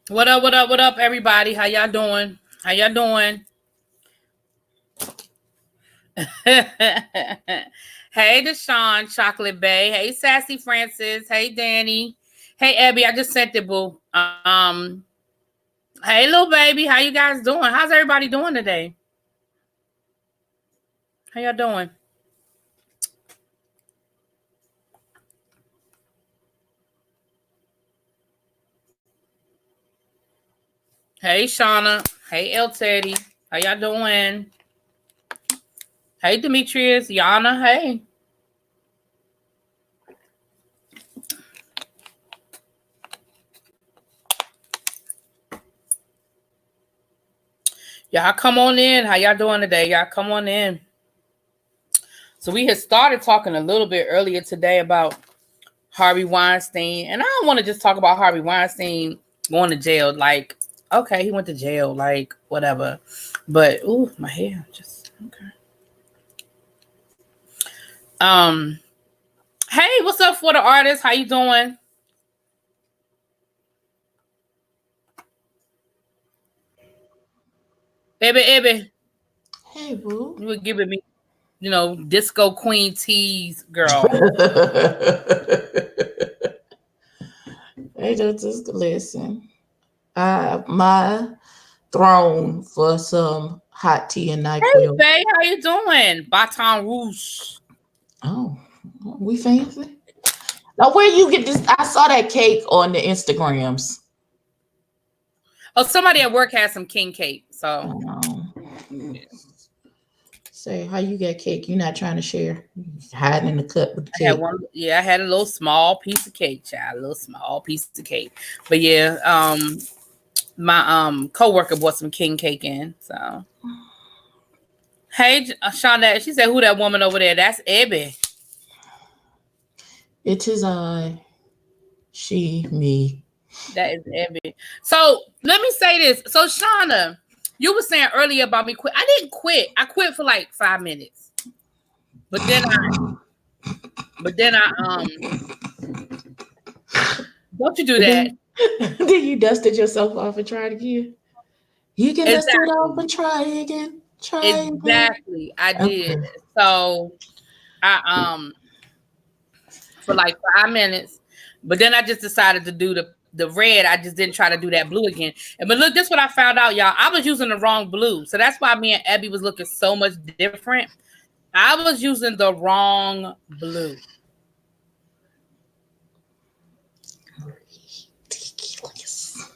What up, what up, what up, everybody? How y'all doing? How y'all doing? Hey, Deshaun, Chocolate Bay. Hey, Sassy Francis. Hey, Danny. Hey, Abby. I just sent it, boo. Hey, little baby. How you guys doing? How's everybody doing today? How y'all doing? Hey, Shauna. Hey, El Teddy. How y'all doing? Hey, Demetrius. Yana. Hey. Y'all come on in. How y'all doing today? Y'all come on in. So we had started talking a little bit earlier today about Harvey Weinstein. And I don't want to just talk about Harvey Weinstein going to jail. Like, okay, he went to jail. Like, whatever. But, ooh, my hair just, okay. Hey, what's up for the artist? How you doing? Baby. Hey, boo. You were giving me, disco queen tease, girl. Hey, just listen. My throne for some hot tea and Hey, NyQuil. babe, how you doing? Baton Rouge. Oh, we fancy. Now, where you get this? I saw that cake on the Instagrams. Oh, somebody at work has some king cake. So, Yeah. Say, how you get cake? You're not trying to share. You're hiding in the cup with the I had cake. one. Yeah, I had a little small piece of cake, child. A little small piece of cake. But yeah, my coworker brought some king cake in. So, hey, Shonda, she said, "Who that woman over there?" That's Ebby. It is I, she, me. That is Ebby. So let me say this. So Shonda, you were saying earlier about me quit. I didn't quit. I quit for like 5 minutes. But then I don't you do that. Then, then you dusted yourself off and tried again. You can dust it off Exactly. and try again. Try again. Exactly. I did. Okay. So I for like 5 minutes, but then I just decided to do the red. I just didn't try to do that blue again. And but look, this is what I found out, y'all. I was using the wrong blue. So that's why me and Abby was looking so much different. I was using the wrong blue. Ridiculous.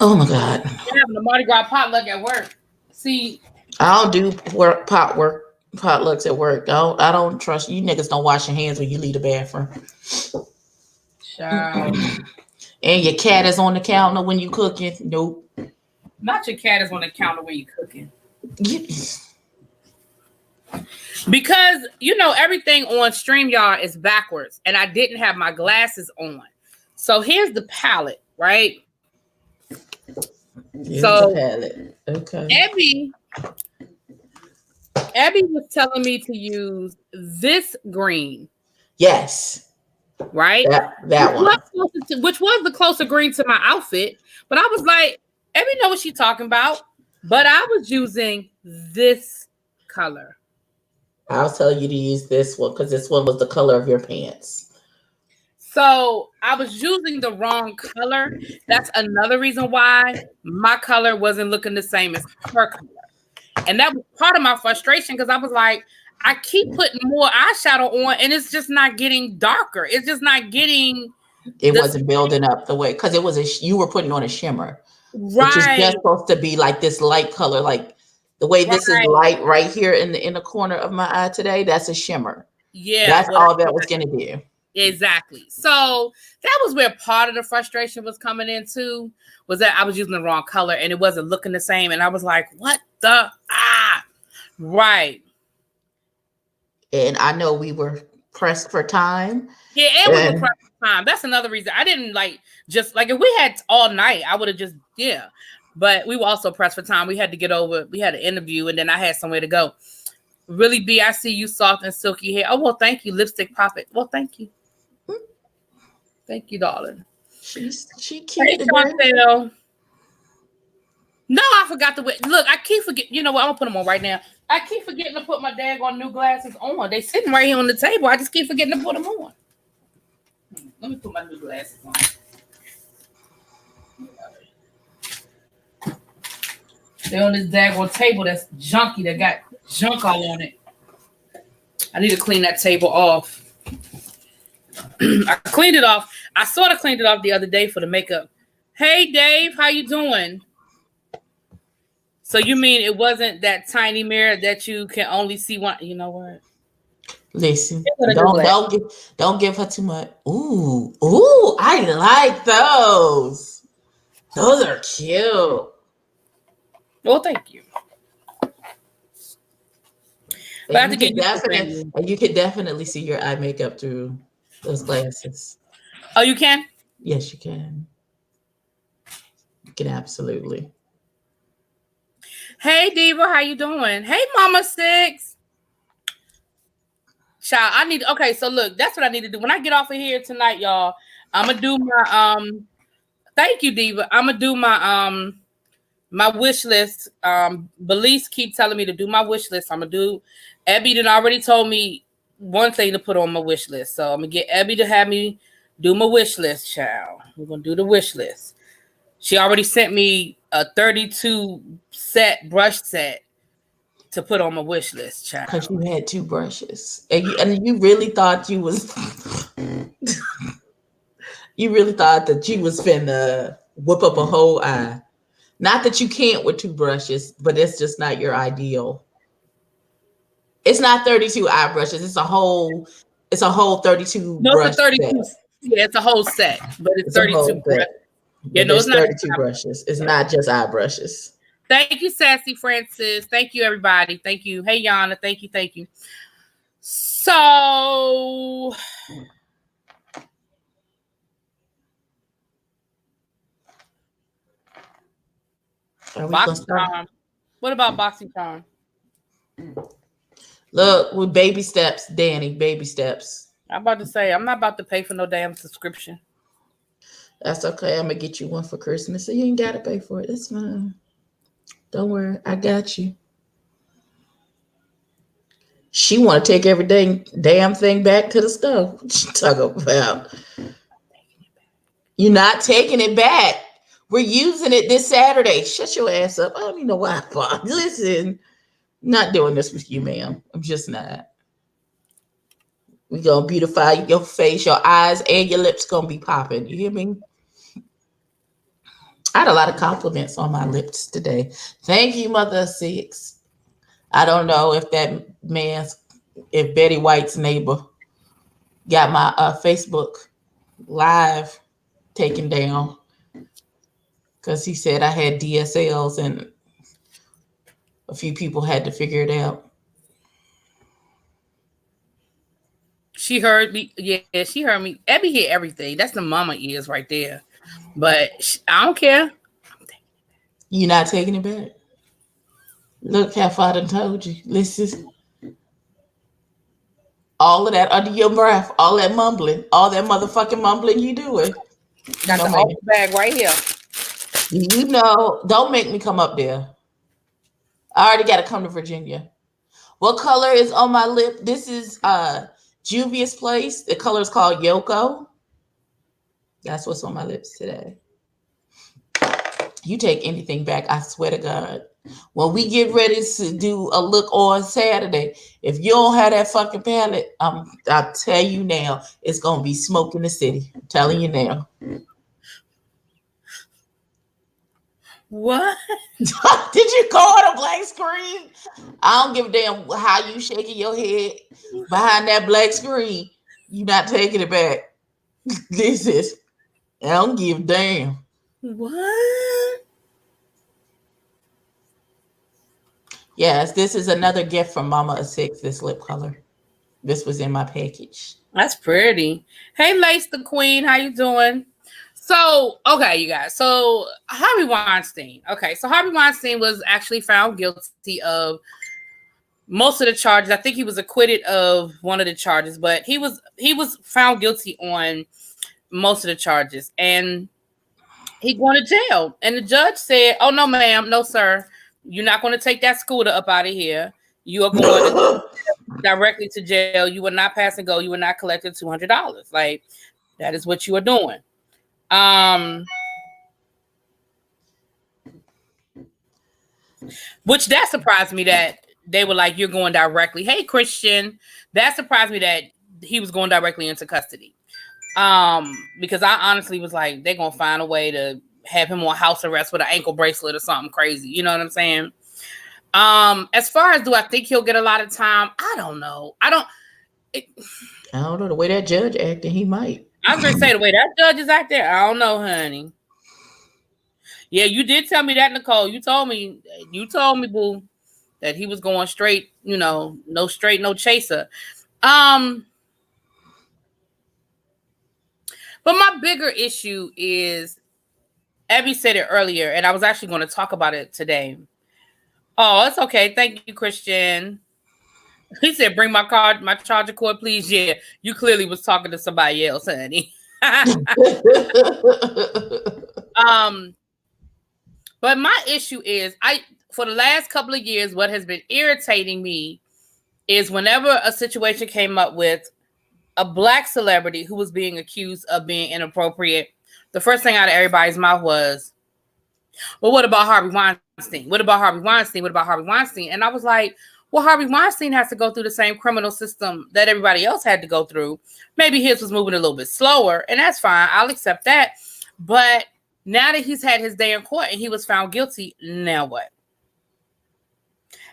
Oh my God. They're having a Mardi Gras potluck at work. See, I don't do potlucks at work. I don't trust you niggas. Don't wash your hands when you leave the bathroom. child. And your cat is on the counter when you cooking. Nope. Not your cat is on the counter when you're cooking. You- Because everything on StreamYard is backwards, and I didn't have my glasses on. So here's the palette, right? Here's the So palette. Okay. Abby was telling me to use this green, Yes. right? That one. Which was the closer green to my outfit. But I was like, Abby know what she's talking about. But I was using this color. I'll tell you to use this one because this one was the color of your pants. So I was using the wrong color. That's another reason why my color wasn't looking the same as her color. And that was part of my frustration because I was like, I keep putting more eyeshadow on and it's just not getting darker. It's just not getting It this wasn't building up the way because it was you were putting on a shimmer, which is right, just supposed to be like this light color, like the way this is right. light right here in the inner corner of my eye today. That's a shimmer. Yeah, That's well, all that was gonna do. exactly. So that was where part of the frustration was coming into was that I was using the wrong color and it wasn't looking the same. And I was like, what the right. And I know we were pressed for time. Yeah, and we were And pressed for time. That's another reason. I didn't just if we had all night, I would have just But we were also pressed for time. We had to get over. We had an interview, and then I had somewhere to go. Really, B, I see you soft and silky hair. Oh well, thank you, lipstick poppet. Well, thank you, darling. She Hey, cute today. Chantel. No, I forgot to look. I keep forgetting. You know what? I'm gonna put them on right now. I keep forgetting to put my daggone new glasses on. They sitting right here on the table. I just keep forgetting to put them on. Let me put my new glasses on. They're on this daggone table that's junky. That got junk all on it. I need to clean that table off. I cleaned it off. I sort of cleaned it off the other day for the makeup. Hey, Dave, how you doing? So you mean it wasn't that tiny mirror that you can only see one? You know what? Listen, don't give her too much. Ooh, I like those. Those are cute. Well, thank you. But I have to get you can definitely see your eye makeup through those glasses. Oh, you can? Yes, you can. You can absolutely. Hey, Diva, how you doing? Hey, Mama Six. Child, okay, so look, that's what I need to do. When I get off of here tonight, y'all, I'm gonna do my thank you, Diva. I'm gonna do my wish list. Belize keep telling me to do my wish list. I'm gonna do. Abby done already told me one thing to put on my wish list, so I'm gonna get Abby to have me do my wish list, child. We're gonna do the wish list. She already sent me a 32 set brush set to put on my wish list, child. Because you had 2 brushes, and you really thought you was, you really thought that you was finna whip up a whole eye. Not that you can't with 2 brushes, but it's just not your ideal. It's not 32 eye brushes. It's a whole 32 brush it's a 32. set. Yeah, it's a whole set, but it's 32 brushes. Yeah, no, it's not 32 brushes. It's not just eye brushes. Thank you, Sassy Francis. Thank you, everybody. Thank you. Hey, Yana. Thank you. Thank you. So, BoxyCharm. What about BoxyCharm? Look, with baby steps, Danny. Baby steps. I'm about to say, I'm not about to pay for no damn subscription. That's okay. I'm gonna get you one for Christmas, so you ain't gotta pay for it. That's fine. Don't worry, I got you. She want to take every damn thing back to the stove. What you talking about? You're not taking it back. We're using it this Saturday. Shut your ass up. I don't even know why. Listen, not doing this with you, ma'am. I'm just not. We're gonna beautify your face, your eyes, and your lips gonna be popping. You hear me? I had a lot of compliments on my lips today. Thank you, Mother Six. I don't know if if Betty White's neighbor got my Facebook Live taken down because he said I had DSLs and a few people had to figure it out. She heard me. Yeah, she heard me. Abby hear everything. That's the mama ears right there. But I don't care. You're not taking it back. Look how far I done told you. Listen. All of that under your breath, all that mumbling, all that motherfucking mumbling you doing. Got the whole bag right here. You know, don't make me come up there. I already got to come to Virginia. What color is on my lip? This is Juvia's Place. The color is called Yoko. That's what's on my lips today. You take anything back, I swear to God. When we get ready to do a look on Saturday, if you don't have that fucking palette, I'll tell you now, it's going to be smoke in the city. I'm telling you now. What? Did you go on a black screen? I don't give a damn how you shaking your head behind that black screen. You're not taking it back. This is, I don't give a damn. What? Yes, this is another gift from Mama Six, this lip color. This was in my package. That's pretty. Hey, Lace the Queen, how you doing? So, okay, you guys. So, Harvey Weinstein. Okay, so Harvey Weinstein was actually found guilty of most of the charges. I think he was acquitted of one of the charges, but he was found guilty on most of the charges, and he going to jail. And the judge said, "Oh no, ma'am, no sir, you're not going to take that scooter up out of here. You are going directly to jail. You will not pass and go. You will not collect the $200. Like that is what you are doing." Which that surprised me that they were like, "You're going directly." Hey, Christian, that surprised me that he was going directly into custody. Because I honestly was like, they're gonna find a way to have him on house arrest with an ankle bracelet or something crazy. You know what I'm saying? As far as do I think he'll get a lot of time? I don't know. I don't know. The way that judge acting, he might. I was gonna say the way that judge is acting, I don't know, honey. Yeah, you did tell me that, Nicole. You told me, boo, that he was going straight, no straight, no chaser. But my bigger issue is, Abby said it earlier, and I was actually going to talk about it today. Oh, it's okay. Thank you, Christian. He said, "Bring my charger cord, please." Yeah, you clearly was talking to somebody else, honey. But my issue is, for the last couple of years, what has been irritating me is whenever a situation came up with a Black celebrity who was being accused of being inappropriate, the first thing out of everybody's mouth was, "Well, what about Harvey Weinstein? What about Harvey Weinstein? What about Harvey Weinstein?" And I was like, well, Harvey Weinstein has to go through the same criminal system that everybody else had to go through. Maybe his was moving a little bit slower, and that's fine. I'll accept that. But now that he's had his day in court and he was found guilty, now what?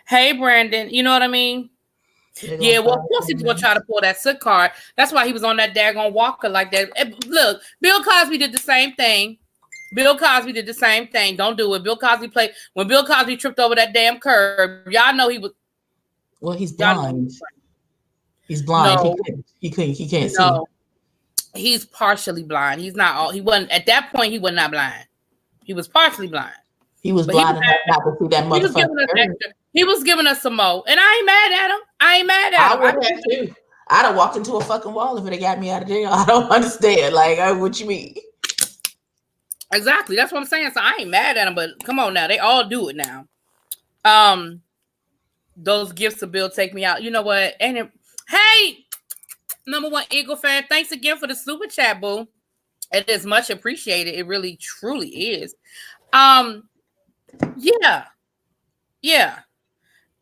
Hey, Brandon, you know what I mean? Yeah, well, of course he's going to try to pull that soot card. That's why he was on that daggone walker like that. Look, Bill Cosby did the same thing. Don't do it. When Bill Cosby tripped over that damn curb, y'all know he was. Well, he's blind. He's blind. No, he can't see. He's partially blind. He wasn't at that point. He was not blind. He was partially blind. He was blind enough not to see that motherfucker. He was giving us some more, and I ain't mad at him. I would have too. I'd have walked into a fucking wall if it had got me out of jail. I don't understand. Like, what you mean? Exactly. That's what I'm saying. So I ain't mad at him, but come on now. They all do it now. Those gifts of Bill take me out. You know what? And hey, number one Eagle fan, thanks again for the super chat, boo. It is much appreciated. It really, truly is. Yeah.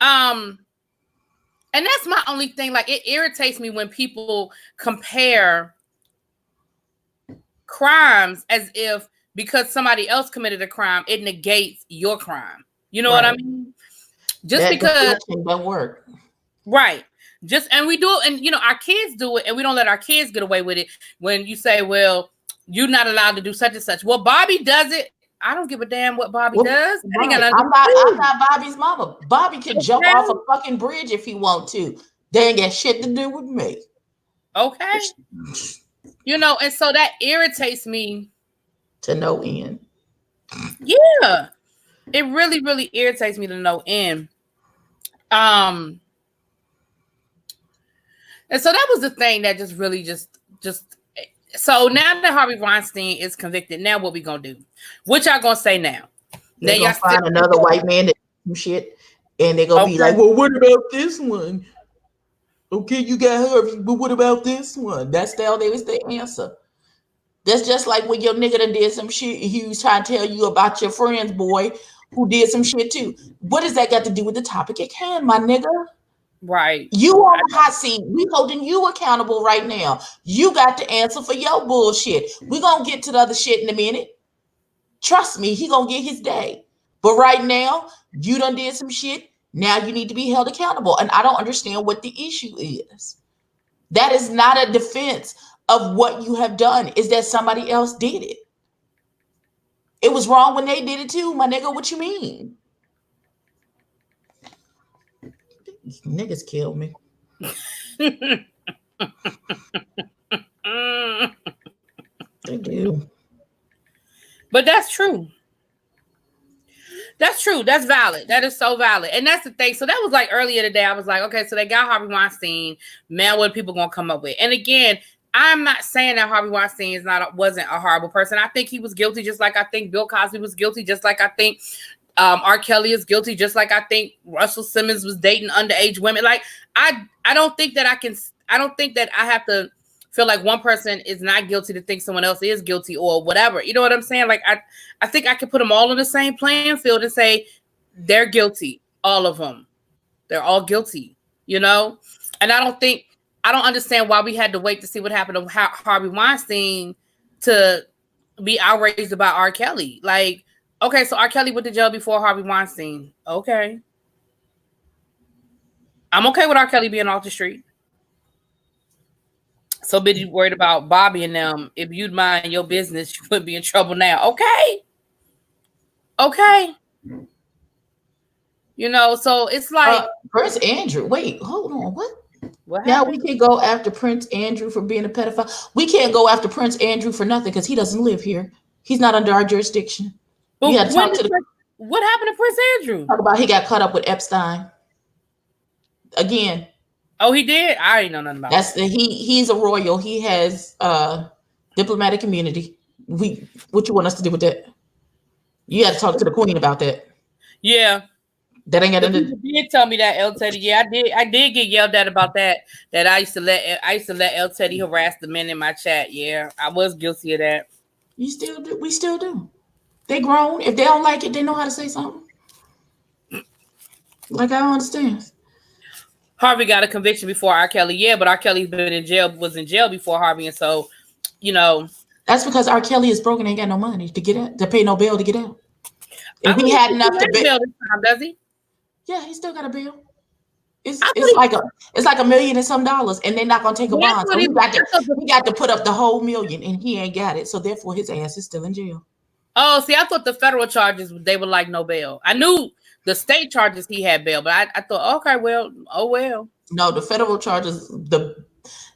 And that's my only thing. Like, it irritates me when people compare crimes as if because somebody else committed a crime, it negates your crime. You know what I mean? Just that because don't work. Right. And we do it, and our kids do it, and we don't let our kids get away with it. When you say, well, you're not allowed to do such and such. Well, Bobby does it. I don't give a damn what Bobby does. Right. I'm not Bobby's mama. Bobby can jump off a fucking bridge if he want to. They ain't got shit to do with me. Okay. And so that irritates me to no end. Yeah. It really, really irritates me to no end. And so that was the thing that just really just so now that Harvey Weinstein is convicted, now what we gonna do? What y'all gonna say now? They're gonna find another white man that do shit, and they're gonna be like, well, what about this one? Okay, you got Harvey, but what about this one? That's the answer. That's just like when your nigga done did some shit, he was trying to tell you about your friend's boy who did some shit too. What does that got to do with the topic at hand, my nigga? Right. You on the hot seat. We holding you accountable right now. You got to answer for your bullshit. We're going to get to the other shit in a minute. Trust me, he going to get his day. But right now, you done did some shit. Now you need to be held accountable. And I don't understand what the issue is. That is not a defense of what you have done. Is that somebody else did it. It was wrong when they did it too, my nigga. What you mean? Niggas kill me. They do. But that's true. That's true. That's valid. That is so valid. And that's the thing. So that was like earlier today. I was like, okay, so they got Harvey Weinstein. Man, what are people going to come up with? And again, I'm not saying that Harvey Weinstein wasn't a horrible person. I think he was guilty, just like I think Bill Cosby was guilty, just like I think R. Kelly is guilty, just like I think Russell Simmons was dating underage women. Like I don't think that I don't think that I have to feel like one person is not guilty to think someone else is guilty or whatever. You know what I'm saying? Like I think I can put them all on the same playing field and say they're guilty, all of them. They're all guilty, you know? And I don't understand why we had to wait to see what happened to Harvey Weinstein to be outraged about R. Kelly. Like, okay, so R. Kelly went to jail before Harvey Weinstein. Okay. I'm okay with R. Kelly being off the street. So busy worried about Bobby and them. If you'd mind your business, you wouldn't be in trouble now. Okay. Okay. You know, so it's like Prince Andrew. Wait, hold on. What now happened? we can go after Prince Andrew for being a pedophile. We can't go after Prince Andrew for nothing because he doesn't live here. He's not under our jurisdiction. But what happened to Prince Andrew? Talk about he got caught up with Epstein. Again. Oh, he did? I ain't know nothing about that. He's a royal. He has diplomatic immunity. What you want us to do with that? You got to talk to the queen about that. Yeah. That ain't got nothing. You did tell me that, El Teddy. Yeah, I did get yelled at about that. That I used to let El Teddy harass the men in my chat. Yeah, I was guilty of that. You still do. We still do. They grown. If they don't like it, they know how to say something. Like, I don't understand. Harvey got a conviction before R. Kelly. Yeah, but R. Kelly's been in jail, was in jail before Harvey, and so, you know, that's because R. Kelly is broke and ain't got no money to get out, to pay no bail to get out. If he had enough to bail this time, does he? Yeah, he still got a bill. It's like $1 million and some dollars, and they're not gonna take a bond. So he got to put up the whole $1 million, and he ain't got it. So therefore, his ass is still in jail. Oh, see, I thought the federal charges they were like no bail. I knew the state charges he had bail, but I thought, okay, well, oh well. No, the federal charges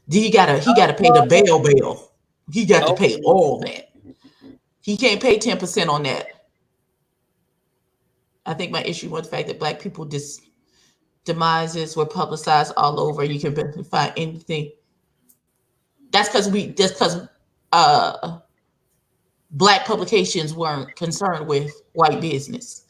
he gotta pay the bail. He got to pay all that. He can't pay 10% on that. I think my issue was the fact that Black people demises were publicized all over. You can find anything. That's because Black publications weren't concerned with white business.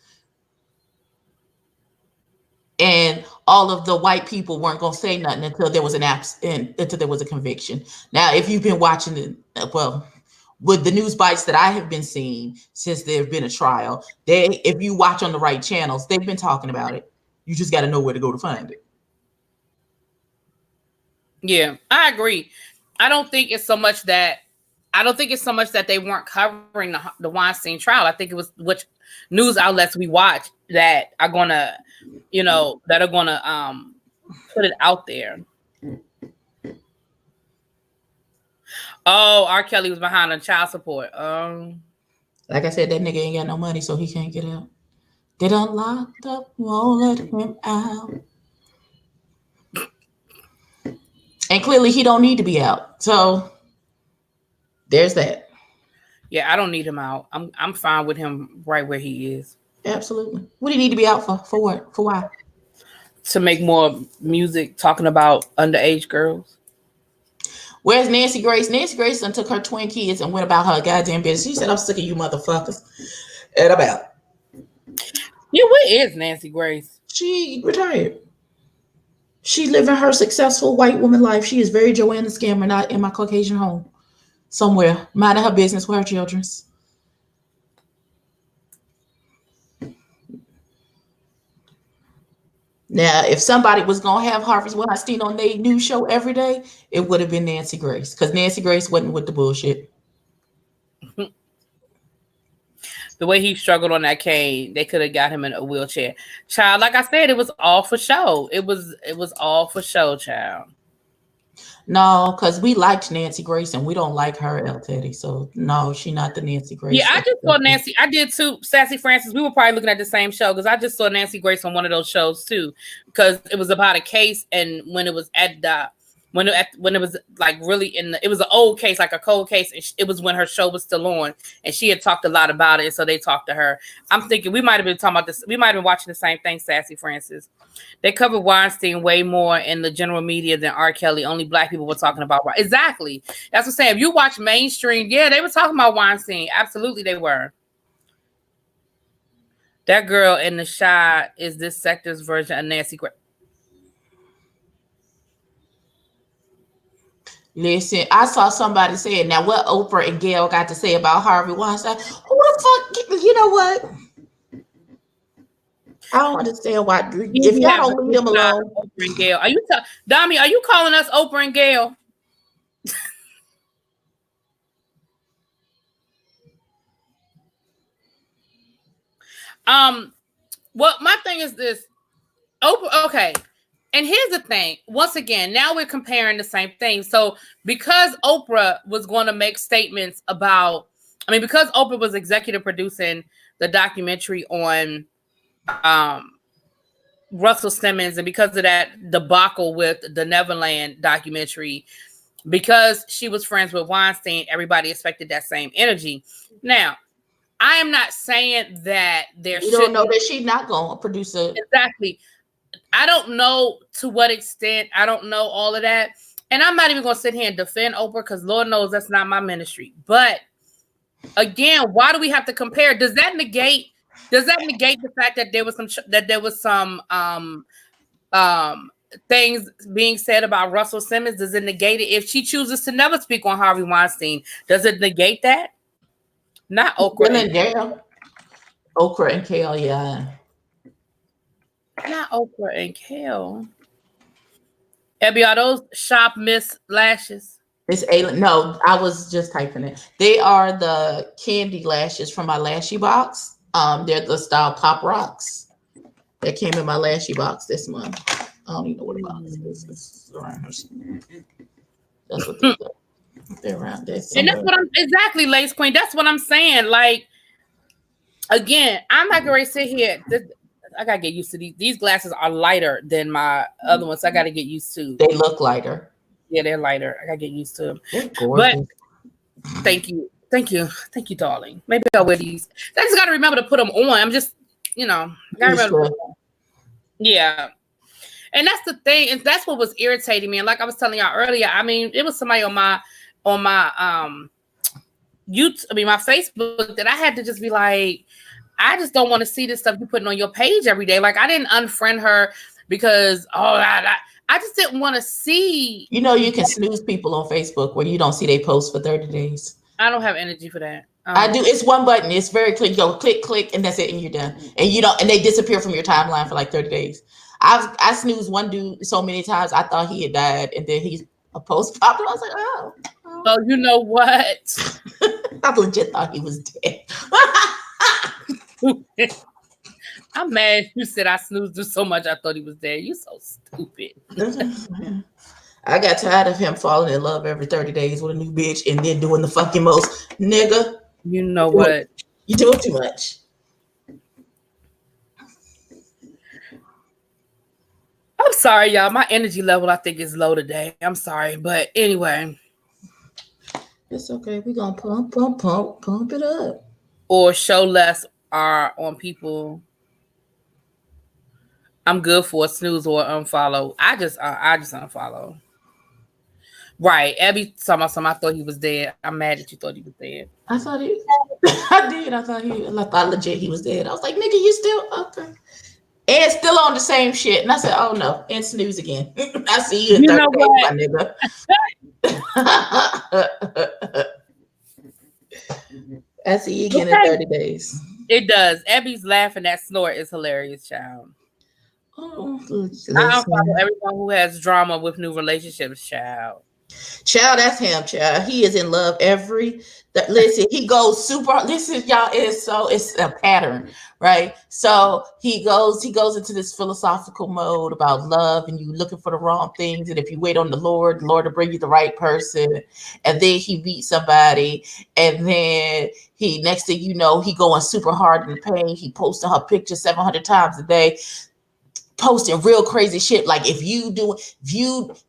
And all of the white people weren't going to say nothing until there was until there was a conviction. Now, if you've been watching with the news bites that I have been seeing since there's been a trial, if you watch on the right channels, they've been talking about it. You just got to know where to go to find it. Yeah, I agree. I don't think it's so much that they weren't covering the Weinstein trial. I think it was which news outlets we watch that are gonna, put it out there. Oh, R. Kelly was behind on child support. Like I said, that nigga ain't got no money, so he can't get out. They done locked up, won't let him out. And clearly he don't need to be out. So there's that. Yeah, I don't need him out. I'm fine with him right where he is. Absolutely. What do you need to be out for? For what? For why? To make more music talking about underage girls. Where's Nancy Grace? Nancy Grace done took her twin kids and went about her goddamn business. She said, I'm sick of you motherfuckers. And about. Yeah, where is Nancy Grace? She retired. She living her successful white woman life. She is very Joanna Scammer, not in my Caucasian home. Somewhere. Minding her business with her children. Now, if somebody was going to have Harvey Weinstein on their news show every day, it would have been Nancy Grace. Because Nancy Grace wasn't with the bullshit. The way he struggled on that cane, they could have got him in a wheelchair. Child, like I said, it was all for show. It was all for show, child. No, because we liked Nancy Grace and we don't like her, El Teddy. So no, she not the Nancy Grace. Yeah, I just saw Nancy. I did too. Sassy Francis. We were probably looking at the same show because I just saw Nancy Grace on one of those shows too. Because it was about a case, and when it was at the when it was like really it was an old case, like a cold case. And it was when her show was still on, and she had talked a lot about it. So they talked to her. I'm thinking we might have been talking about this. We might have been watching the same thing, Sassy Francis. They covered Weinstein way more in the general media than R. Kelly. Only Black people were talking about. Exactly. That's what I'm saying. If you watch mainstream, yeah, they were talking about Weinstein. Absolutely, they were. That girl in the shot is this sector's version of Nancy Grace. Listen, I saw somebody saying, now what Oprah and Gail got to say about Harvey Weinstein. Who the fuck? You know what? I don't understand why. If y'all don't leave them alone. Oprah and Gail. Are you Dami, are you calling us Oprah and Gail? Well, my thing is this. Oprah, okay. And here's the thing. Once again, now we're comparing the same thing. So because Oprah was going to make statements about, because Oprah was executive producing the documentary on Russell Simmons, and because of that debacle with the Neverland documentary, because she was friends with Weinstein, everybody expected that same energy. Now, I am not saying that you don't know that she's not going to produce it. Exactly. I don't know to what extent. I don't know all of that. And I'm not even going to sit here and defend Oprah because Lord knows that's not my ministry. But again, why do we have to compare? Does that negate the fact that there was some things being said about Russell Simmons? Does it negate it? If she chooses to never speak on Harvey Weinstein, does it negate that? Not Oprah and Gail. Oprah and Gail, yeah. Not Oprah and Gail. Abby, are those Shop Miss lashes? It's no, I was just typing it. They are the candy lashes from my Lashy box. They're the style Pop Rocks. That came in my Lashy box this month. I don't even know what box this is. That's what they're around there. And that's what I'm exactly, Lace Queen. That's what I'm saying. Like, again, I'm not going to sit here. I gotta get used to these glasses are lighter than my other ones. So I gotta get used to. They look lighter. Yeah, they're lighter. I gotta get used to them. They're gorgeous. But thank you, darling. Maybe I'll wear these. I just gotta remember to put them on. I'm just, gotta remember. Yeah, and that's the thing, and that's what was irritating me. And like I was telling y'all earlier, it was somebody on my YouTube, my Facebook, that I had to just be like, I just don't want to see this stuff you putting on your page every day. Like, I didn't unfriend her because I just didn't want to see. You can snooze people on Facebook where you don't see they post for 30 days. I don't have energy for that. I do. It's one button. It's very clear. You go click, and that's it, and you're done. And they disappear from your timeline for like 30 days. I snoozed one dude so many times I thought he had died, and then a post popped up. I was like, oh. Oh, you know what? I legit thought he was dead. I'm mad you said I snoozed him so much I thought he was dead. You so stupid. I got tired of him falling in love every 30 days with a new bitch and then doing the fucking most. Nigga. You know what? You doing too much. I'm sorry, y'all. My energy level, I think, is low today. I'm sorry. But anyway. It's okay. We're going to pump it up. Or show less on people. I'm good for a snooze or unfollow. I just unfollow. Right. Abby talking about something. I thought he was dead. I'm mad that you thought he was dead. I thought I did. I thought legit he was dead. I was like, nigga, you still okay. And still on the same shit. And I said, oh no, and snooze again. I see you in 30 days, my nigga. I see you again in 30 days. It does. Abby's laughing. That snort is hilarious, child. Oh, I follow everyone who has drama with new relationships, child. Child, that's him, child. He is in love listen, he goes super. Listen, y'all, it's a pattern, right? So he goes into this philosophical mode about love, and you looking for the wrong things, and if you wait on the Lord will bring you the right person, and then he meets somebody, and then he next thing you know, he going super hard in the pain. He posting her picture 700 times a day. posting real crazy shit. Like if you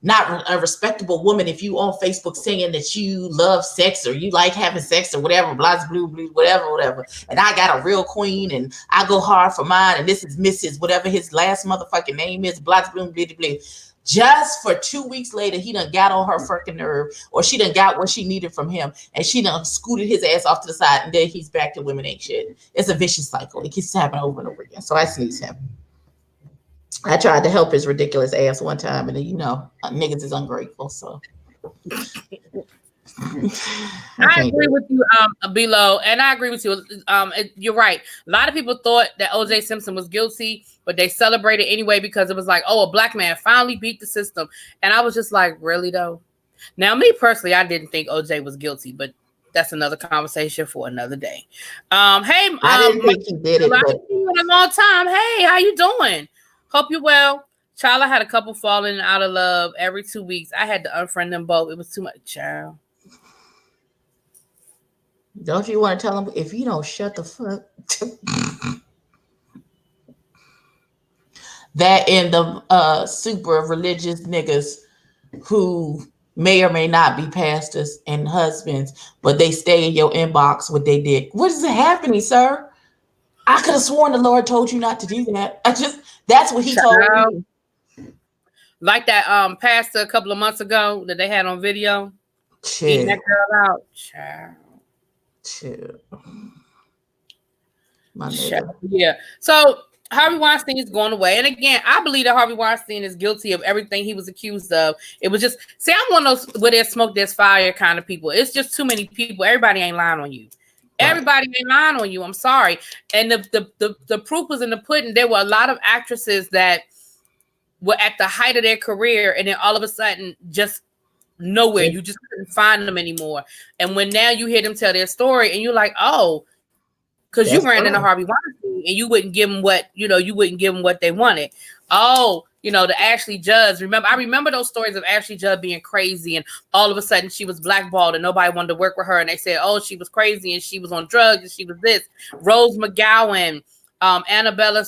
not a respectable woman, if you on Facebook saying that you love sex or you like having sex or whatever, blah, blue, blue, whatever. And I got a real queen and I go hard for mine. And this is Mrs. whatever his last motherfucking name is, blah, blue, blue, blue. Just for 2 weeks later, he done got on her fucking nerve, or she done got what she needed from him, and she done scooted his ass off to the side, and then he's back to women ain't shit. It's a vicious cycle. It keeps happening over and over again. So I sneeze him. I tried to help his ridiculous ass one time, and niggas is ungrateful. So I agree with you, Below, and I agree with you. You're right. A lot of people thought that O.J. Simpson was guilty, but they celebrated anyway because it was like, oh, a black man finally beat the system. And I was just like, really though? Now, me personally, I didn't think O.J. was guilty, but that's another conversation for another day. Hey, I didn't think he did it. But in a long time. Hey, how you doing? Hope you're well. Child, I had a couple falling out of love every 2 weeks. I had to unfriend them both. It was too much, child. Don't you want to tell him if you don't shut the fuck? That and the super religious niggas who may or may not be pastors and husbands, but they stay in your inbox what they did. What is happening, sir? I could have sworn the Lord told you not to do that. That's what he told me. Like that pastor a couple of months ago that they had on video. Eating that girl out. Chill. Yeah. So Harvey Weinstein is going away. And again, I believe that Harvey Weinstein is guilty of everything he was accused of. It was just, I'm one of those where there's smoke, there's fire kind of people. It's just too many people. Everybody ain't lying on you. Right. Everybody ain't lying on you. I'm sorry. And the proof was in the pudding. There were a lot of actresses that were at the height of their career, and then all of a sudden just nowhere. You just couldn't find them anymore. And when now you hear them tell their story and you're like, oh, because you ran into Harvey Weinstein and you wouldn't give them what they wanted. Oh, the Ashley Judd. I remember those stories of Ashley Judd being crazy and all of a sudden she was blackballed and nobody wanted to work with her. And they said, oh, she was crazy and she was on drugs and she was this. Rose McGowan, Annabella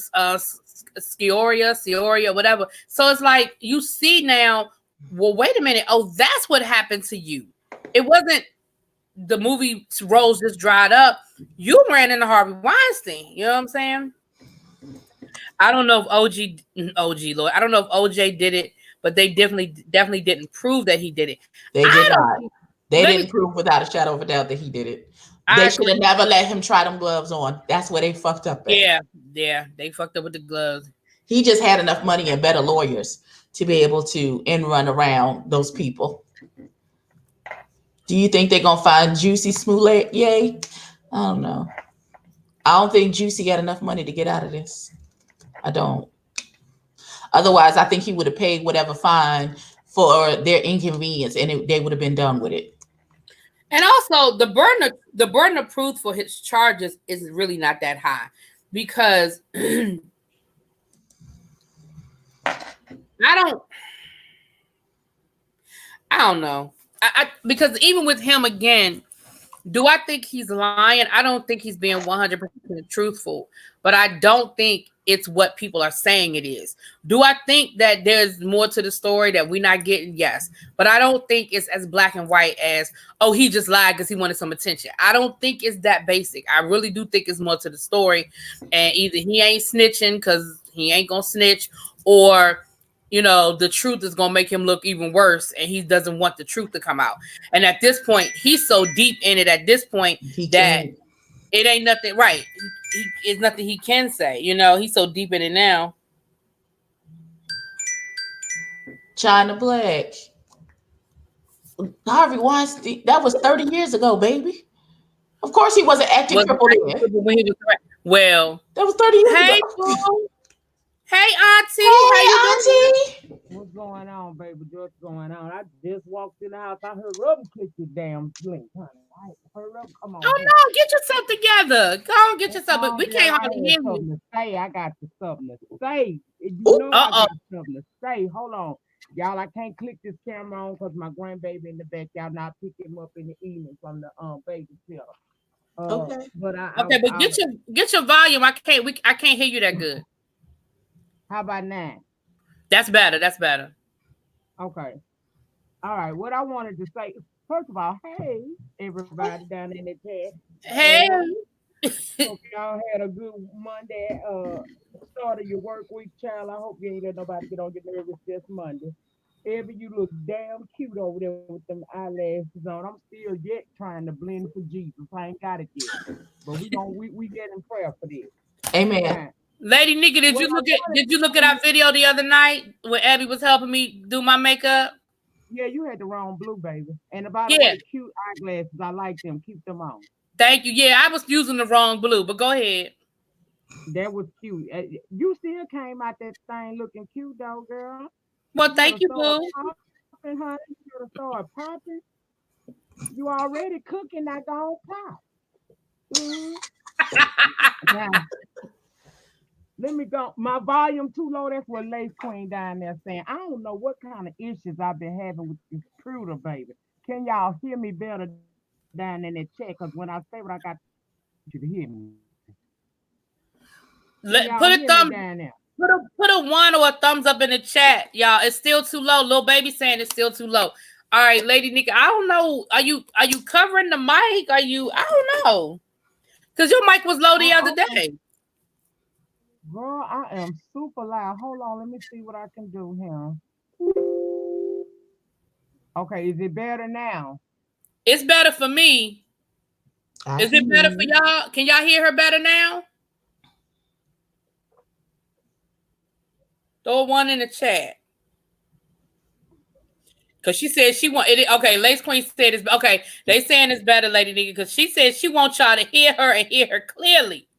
Scioria, whatever. So it's like, you see now, well, wait a minute. Oh, that's what happened to you. It wasn't the movie Rose just dried up. You ran into Harvey Weinstein. You know what I'm saying? I don't know if Lord. I don't know if OJ did it, but they definitely didn't prove that he did it. They did not. They didn't prove without a shadow of a doubt that he did it. They should have never let him try them gloves on. That's where they fucked up at. Yeah. They fucked up with the gloves. He just had enough money and better lawyers to be able to run around those people. Do you think they're going to find Juicy Smollett? Yay. I don't know. I don't think Juicy got enough money to get out of this. I don't. Otherwise, I think he would have paid whatever fine for their inconvenience and they would have been done with it. And also, the burden of proof for his charges is really not that high because I don't know. Because even with him again, do I think he's lying? I don't think he's being 100% truthful, but I don't think it's what people are saying it is. Do I think that there's more to the story that we're not getting? Yes, but I don't think it's as black and white as, oh, he just lied because he wanted some attention. I don't think it's that basic. I really do think it's more to the story, and either he ain't snitching because he ain't gonna snitch, or the truth is going to make him look even worse and he doesn't want the truth to come out. And at this point, he's so deep in it at this point that it ain't nothing, right? It's nothing he can say. He's so deep in it now. China Black. Harvey Weinstein, that was 30 years ago, baby. Of course he wasn't acting crippled then. Well, that was 30 years ago. Hey, Auntie. How you doing? What's going on, baby? What's going on? I just walked in the house. I heard Rubber click your damn blink, honey. Hurry up, come on. Oh, no, get yourself together. Go on, get yourself. But we can't hardly hear you. I got something to say. I got something to say. Hold on. Y'all, I can't click this camera on because my grandbaby in the back. Y'all not pick him up in the evening from the babysitter. Okay. But but get your volume. I can't hear you that good. How about now? That's better. That's better. Okay. All right. What I wanted to say, first of all, hey, everybody down in the chat. Hey. Hope y'all had a good Monday start of your work week, child. I hope you ain't let nobody get on your nerves this Monday. Evie, you look damn cute over there with them eyelashes on. I'm still yet trying to blend for Jesus. I ain't got it yet. But we get in prayer for this. Amen. Now, Lady Nikki, did you look at our video the other night when Abby was helping me do my makeup? Yeah, you had the wrong blue, baby. And by the Yeah. way, cute eyeglasses. I like them. Keep them on. Thank you. Yeah, I was using the wrong blue, but go ahead. That was cute. You still came out that thing looking cute, though, girl. Well, thank you, boo. Popping, honey. You gotta start popping. You already cooking, not gonna pop. Now, let me go. My volume too low. That's what Lace Queen down there saying. I don't know what kind of issues I've been having with this intruder, baby. Can y'all hear me better down in that chat? Because when I say what I got you to hear me. Put a thumb down there. Put a 1 or a thumbs up in the chat, y'all. It's still too low. Little baby saying it's still too low. All right, Lady Nikki. I don't know. Are you covering the mic? I don't know. Because your mic was low the other day. Girl, I am super loud. Hold on, let me see what I can do here. Okay, is it better now? It's better for me. Is it better for y'all? Can y'all hear her better now? Throw a 1 in the chat. Because she said she want it. Okay, Lace Queen said it's okay. They saying it's better, Lady Nigga, because she said she wants y'all to hear her and hear her clearly.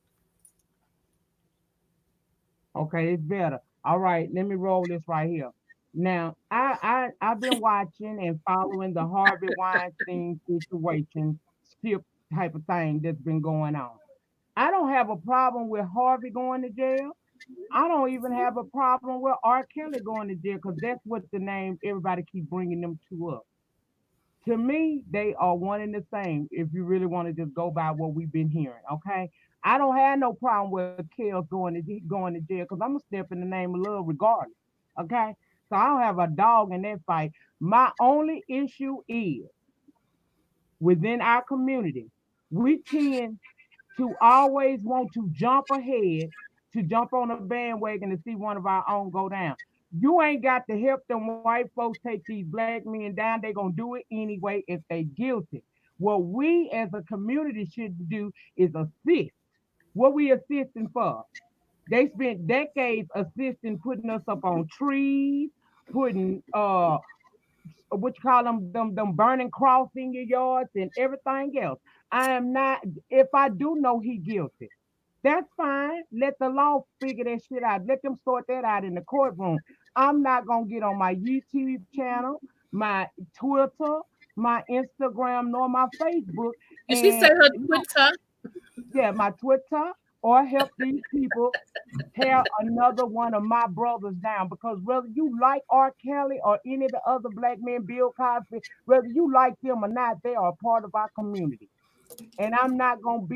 Okay, it's better. All right, let me roll this right here. Now, I've been watching and following the Harvey Weinstein situation, skip type of thing that's been going on. I don't have a problem with Harvey going to jail. I don't even have a problem with R. Kelly going to jail because that's what the name everybody keep bringing them to up. To me, they are one and the same. If you really want to just go by what we've been hearing, okay. I don't have no problem with Kel going to jail because I'm gonna step in the name of love regardless, okay. So I don't have a dog in that fight. My only issue is within our community, we tend to always want to jump ahead, to jump on a bandwagon to see one of our own go down. You ain't got to help them white folks take these black men down. They're going to do it anyway if they guilty. What we as a community should do is assist. What we assisting for? They spent decades assisting, putting us up on trees, putting what you call them burning cross in your yards and everything else. I am not, if I do know he guilty, that's fine. Let the law figure that shit out. Let them sort that out in the courtroom. I'm not gonna get on my YouTube channel, my Twitter, my Instagram, nor my Facebook. Did she say her Twitter? Yeah, my Twitter, or help these people tear another one of my brothers down. Because whether you like R. Kelly or any of the other black men, Bill Cosby, whether you like them or not, they are a part of our community. And I'm not gonna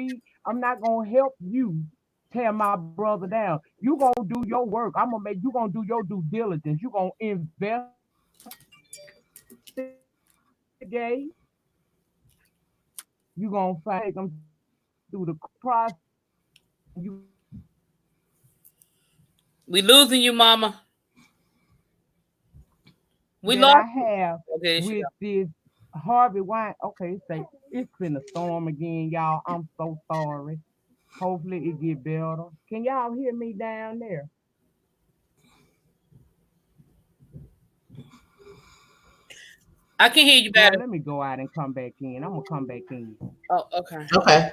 help you tear my brother down. You gonna do your work. You gonna do your due diligence. You gonna investigate. You gonna take them through the process. We losing you, mama. We lost. I have with this Harvey Wine. Okay, it's been a storm again, y'all. I'm so sorry. Hopefully it get better. Can y'all hear me down there? I can hear you better. Let me go out and come back in. I'm gonna come back in. Oh, okay. Okay.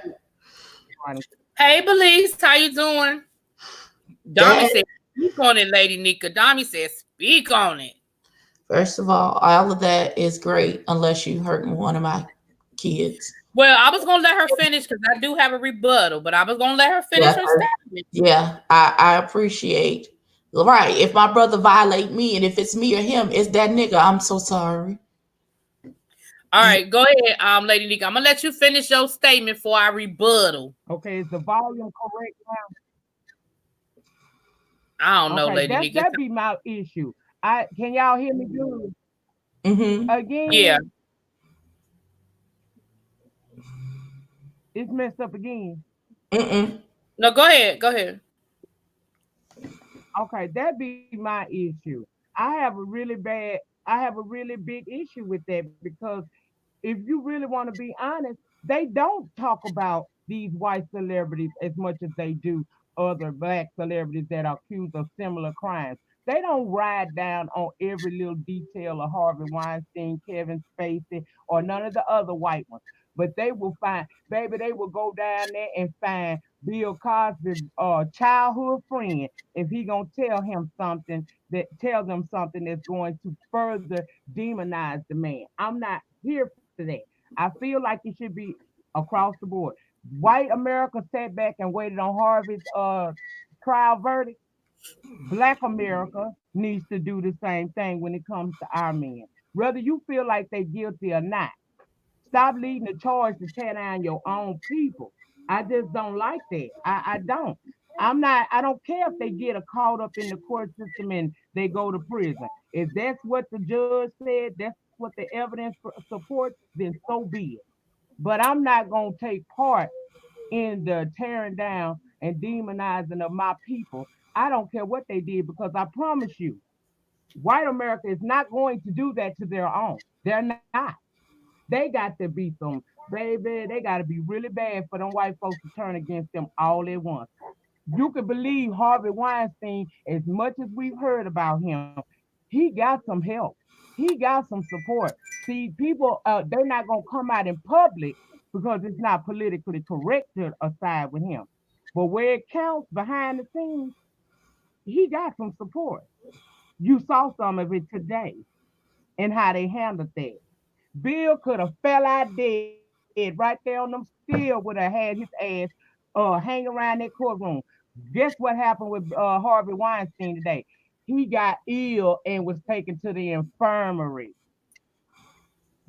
Hey, Belize, how you doing? Dami said, speak on it, Lady Nika. Dami said, speak on it. First of all of that is great unless you hurting one of my kids. Well, I was going to let her finish because I do have a rebuttal, but I was going to let her finish her statement. Yeah, I appreciate. Right. If my brother violate me and if it's me or him, it's that nigga. I'm so sorry. All right, go ahead, Lady Nika. I'm going to let you finish your statement before I rebuttal. Okay, is the volume correct now? I don't know, Okay, Lady Nick. that be my issue. Can y'all hear me good? Mm-hmm. Yeah. Again, it's messed up again. Mm-mm. No, go ahead. Go ahead. Okay, that be my issue. I have a really big issue with that because if you really want to be honest, they don't talk about these white celebrities as much as they do other black celebrities that are accused of similar crimes. They don't ride down on every little detail of Harvey Weinstein, Kevin Spacey, or none of the other white ones. But they will find, baby, they will go down there and find Bill Cosby's childhood friend if he gonna tell them something that's going to further demonize the man. I'm not here for that. I feel like it should be across the board. White America sat back and waited on Harvey's trial verdict. Black America needs to do the same thing when it comes to our men. Whether you feel like they're guilty or not, stop leading the charge to tear down your own people. I just don't like that. I don't. I don't care if they get caught up in the court system and they go to prison. If that's what the judge said, that's what the evidence supports, then so be it. But I'm not going to take part in the tearing down and demonizing of my people. I don't care what they did because I promise you, white America is not going to do that to their own. They're not. They got to be some, baby, they got to be really bad for them white folks to turn against them all at once. You could believe Harvey Weinstein, as much as we've heard about him, he got some help. He got some support. See, people, they're not going to come out in public because it's not politically correct to side with him. But where it counts behind the scenes, he got some support. You saw some of it today and how they handled that. Bill could have fell out dead right there on them still would have had his ass hang around that courtroom. Guess what happened with Harvey Weinstein today? He got ill and was taken to the infirmary.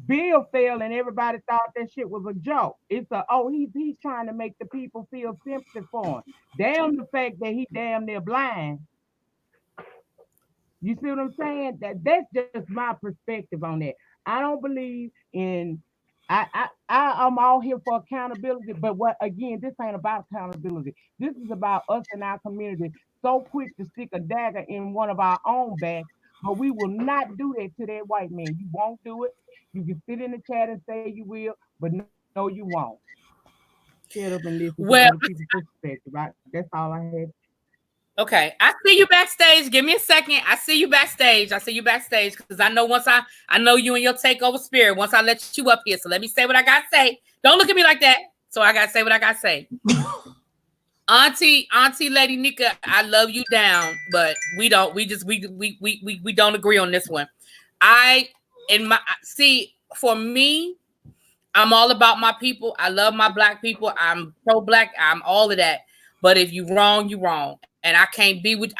Bill fell and everybody thought that shit was a joke. It's he's trying to make the people feel sympathy for him. Damn the fact that he damn near blind. You see what I'm saying? That's just my perspective on that. I don't believe in I'm all here for accountability, but what again, this ain't about accountability. This is about us in our community so quick to stick a dagger in one of our own backs, but we will not do that to that white man. You won't do it. You can sit in the chat and say you will, but no, you won't. Shut up and listen to other Well, people's perspective. Right? That's all I had. okay. I see you backstage. Give me a second. I see you backstage. I see you backstage because I know I know you and your takeover spirit. Once I let you up here, so let me say what I gotta say. Don't look at me like that. So I gotta say what I gotta say. Auntie Lady Nika, I love you down, but we don't. We don't agree on this one. For me, I'm all about my people. I love my black people. I'm pro-black. I'm all of that. But if you wrong, you wrong. And I can't do it.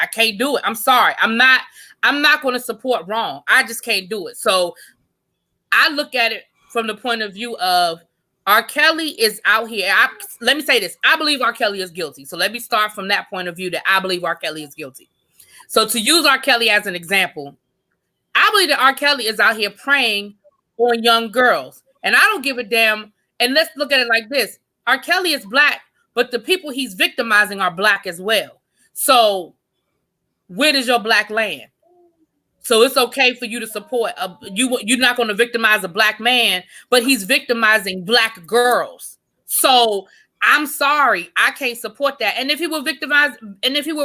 I'm sorry. I'm not going to support wrong. I just can't do it. So I look at it from the point of view of R. Kelly is out here. Let me say this. I believe R. Kelly is guilty. So let me start from that point of view that I believe R. Kelly is guilty. So to use R. Kelly as an example, I believe that R. Kelly is out here preying on young girls. And I don't give a damn. And let's look at it like this. R. Kelly is black, but the people he's victimizing are black as well. So where does your black land? So it's okay for you to support you're not going to victimize a black man, but he's victimizing black girls. So I'm sorry, I can't support that. And if he were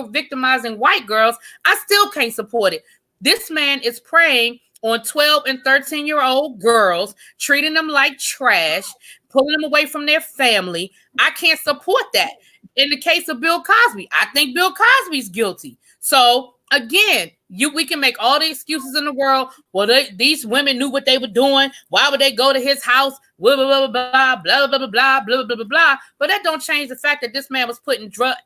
victimizing white girls, I still can't support it. This man is preying on 12 and 13-year-old girls, treating them like trash, pulling them away from their family. I can't support that. In the case of Bill Cosby, I think Bill Cosby's guilty. So again, we can make all the excuses in the world. Well, these women knew what they were doing. Why would they go to his house? Blah, blah, blah, blah, blah, blah, blah, blah, blah, blah, blah, blah. But that don't change the fact that this man was putting drugs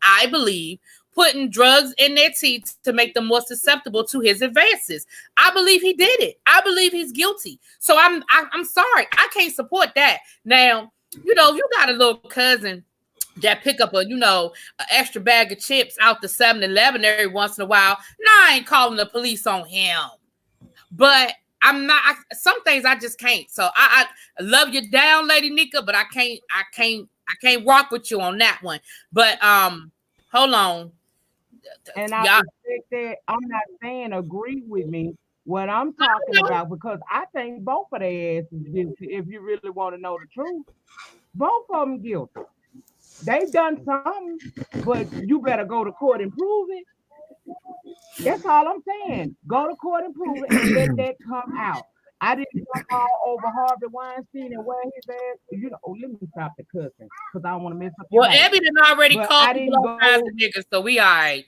in their teeth to make them more susceptible to his advances. I believe he did it. I believe he's guilty. So I'm sorry. I can't support that. Now, you got a little cousin that pick up an extra bag of chips out the 7-Eleven every once in a while. No, I ain't calling the police on him. But I'm not. Some things I just can't. So I love you down, Lady Nika, but I can't rock with you on that one. But hold on. And I respect that. I'm not saying agree with me. What I'm talking about, because I think both of their asses guilty. If you really want to know the truth, both of them guilty. They've done something, but you better go to court and prove it. That's all I'm saying. Go to court and prove it, and let that come out. I didn't jump all over Harvey Weinstein and where his ass. Let me stop the cussing because I don't want to mess up. Well, Abby done already but called people all kinds of niggas, so we all right.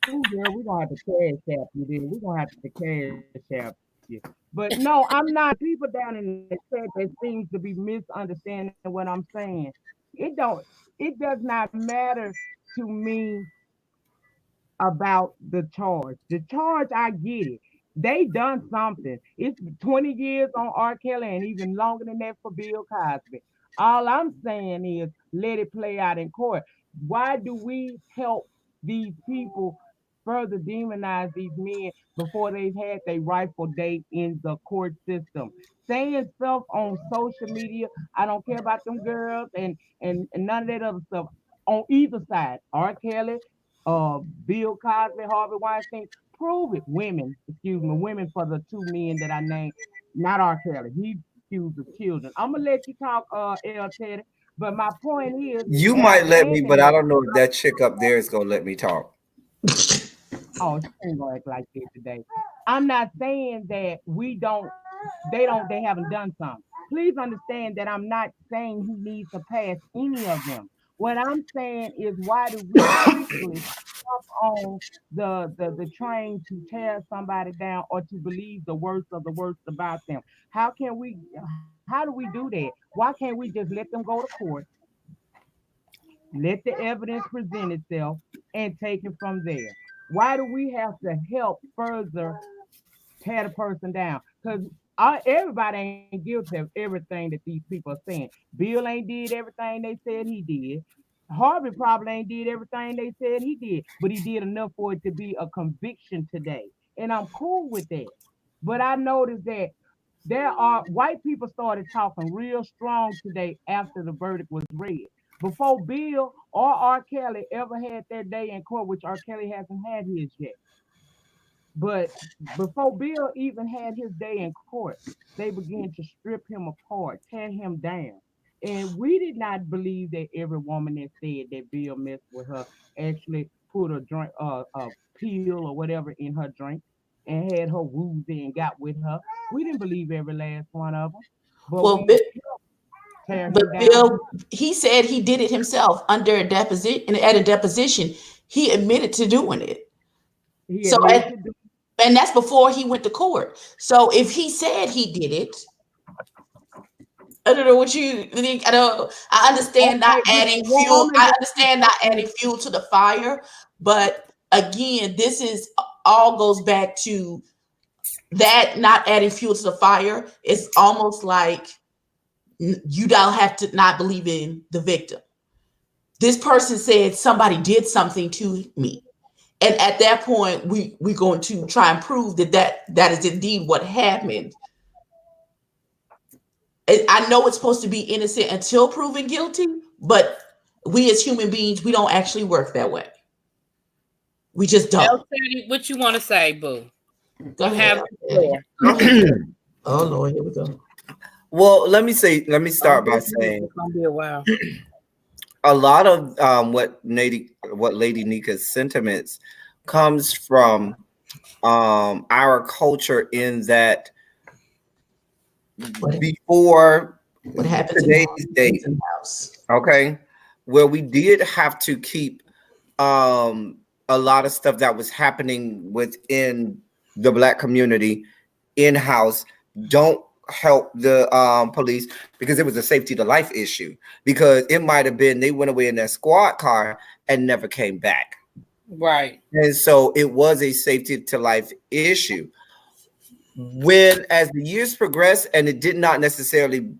Ooh, girl, we gonna have to cash app you then. We gonna have to cash app you. But no, I'm not. People down in the chat that seems to be misunderstanding what I'm saying. It does not matter to me about the charge. The charge, I get it. They done something. It's 20 years on R. Kelly and even longer than that for Bill Cosby. All I'm saying is let it play out in court. Why do we help these people further demonize these men before they've had their rightful day in the court system? Saying stuff on social media, I don't care about them girls and none of that other stuff on either side. R. Kelly, Bill Cosby, Harvey Weinstein, prove it. Women for the two men that I named, not R. Kelly. He accused of children. I'm gonna let you talk, L. Teddy. But my point is, you might let me, but I don't know if that chick up there is gonna let me talk. Oh, she ain't gonna act like that today. I'm not saying that they haven't done something. Please understand that I'm not saying he needs to pass any of them. What I'm saying is, why do we quickly jump on the train to tear somebody down or to believe the worst of the worst about them? How do we do that? Why can't we just let them go to court, let the evidence present itself, and take it from there? Why do we have to help further tear the person down? Because everybody ain't guilty of everything that these people are saying. Bill ain't did everything they said he did. Harvey probably ain't did everything they said he did, but he did enough for it to be a conviction today. And I'm cool with that. But I noticed that white people started talking real strong today after the verdict was read. Before Bill or R. Kelly ever had their day in court, which R. Kelly hasn't had his yet. But before Bill even had his day in court, they began to strip him apart, tear him down. And we did not believe that every woman that said that Bill messed with her actually put a drink, a pill or whatever in her drink and had her woozy and got with her. We didn't believe every last one of them. But Bill, he said he did it himself under a deposition, and at a deposition, he admitted to doing it. And that's before he went to court. So if he said he did it, I don't know what you think. I understand not adding fuel. I understand not adding fuel to the fire, but again, this all goes back to that not adding fuel to the fire. It's almost like you don't have to not believe in the victim. This person said somebody did something to me. And at that point, we're going to try and prove that is indeed what happened. I know it's supposed to be innocent until proven guilty, but we as human beings, we don't actually work that way. We just don't. What you want to say, boo? Go ahead. Oh Lord, here we go. Well, let me start by saying it's gonna be a while. A lot of what Lady Nika's sentiments comes from our culture, in that before what happened today's date, okay, where we did have to keep a lot of stuff that was happening within the Black community in-house. Don't help the police, because it was a safety to life issue, because it might have been they went away in their squad car and never came back, right? And so it was a safety to life issue. When as the years progressed, and it did not necessarily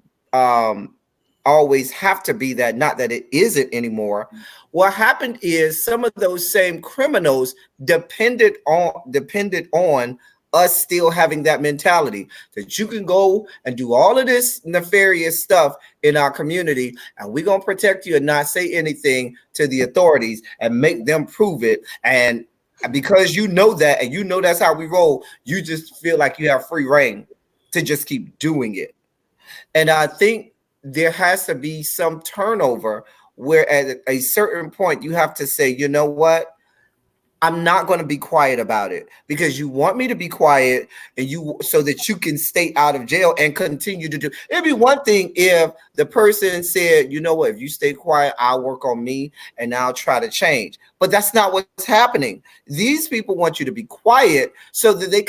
always have to be that, not that it isn't anymore. What happened is some of those same criminals depended on us still having that mentality that you can go and do all of this nefarious stuff in our community, and we're going to protect you and not say anything to the authorities and make them prove it. And because you know that, and you know that's how we roll, you just feel like you have free reign to just keep doing it. And I think there has to be some turnover where at a certain point you have to say, you know what? I'm not going to be quiet about it because you want me to be quiet and you so that you can stay out of jail and continue to do. It'd be one thing if the person said, you know what, if you stay quiet, I'll work on me and I'll try to change. But that's not what's happening. These people want you to be quiet so that they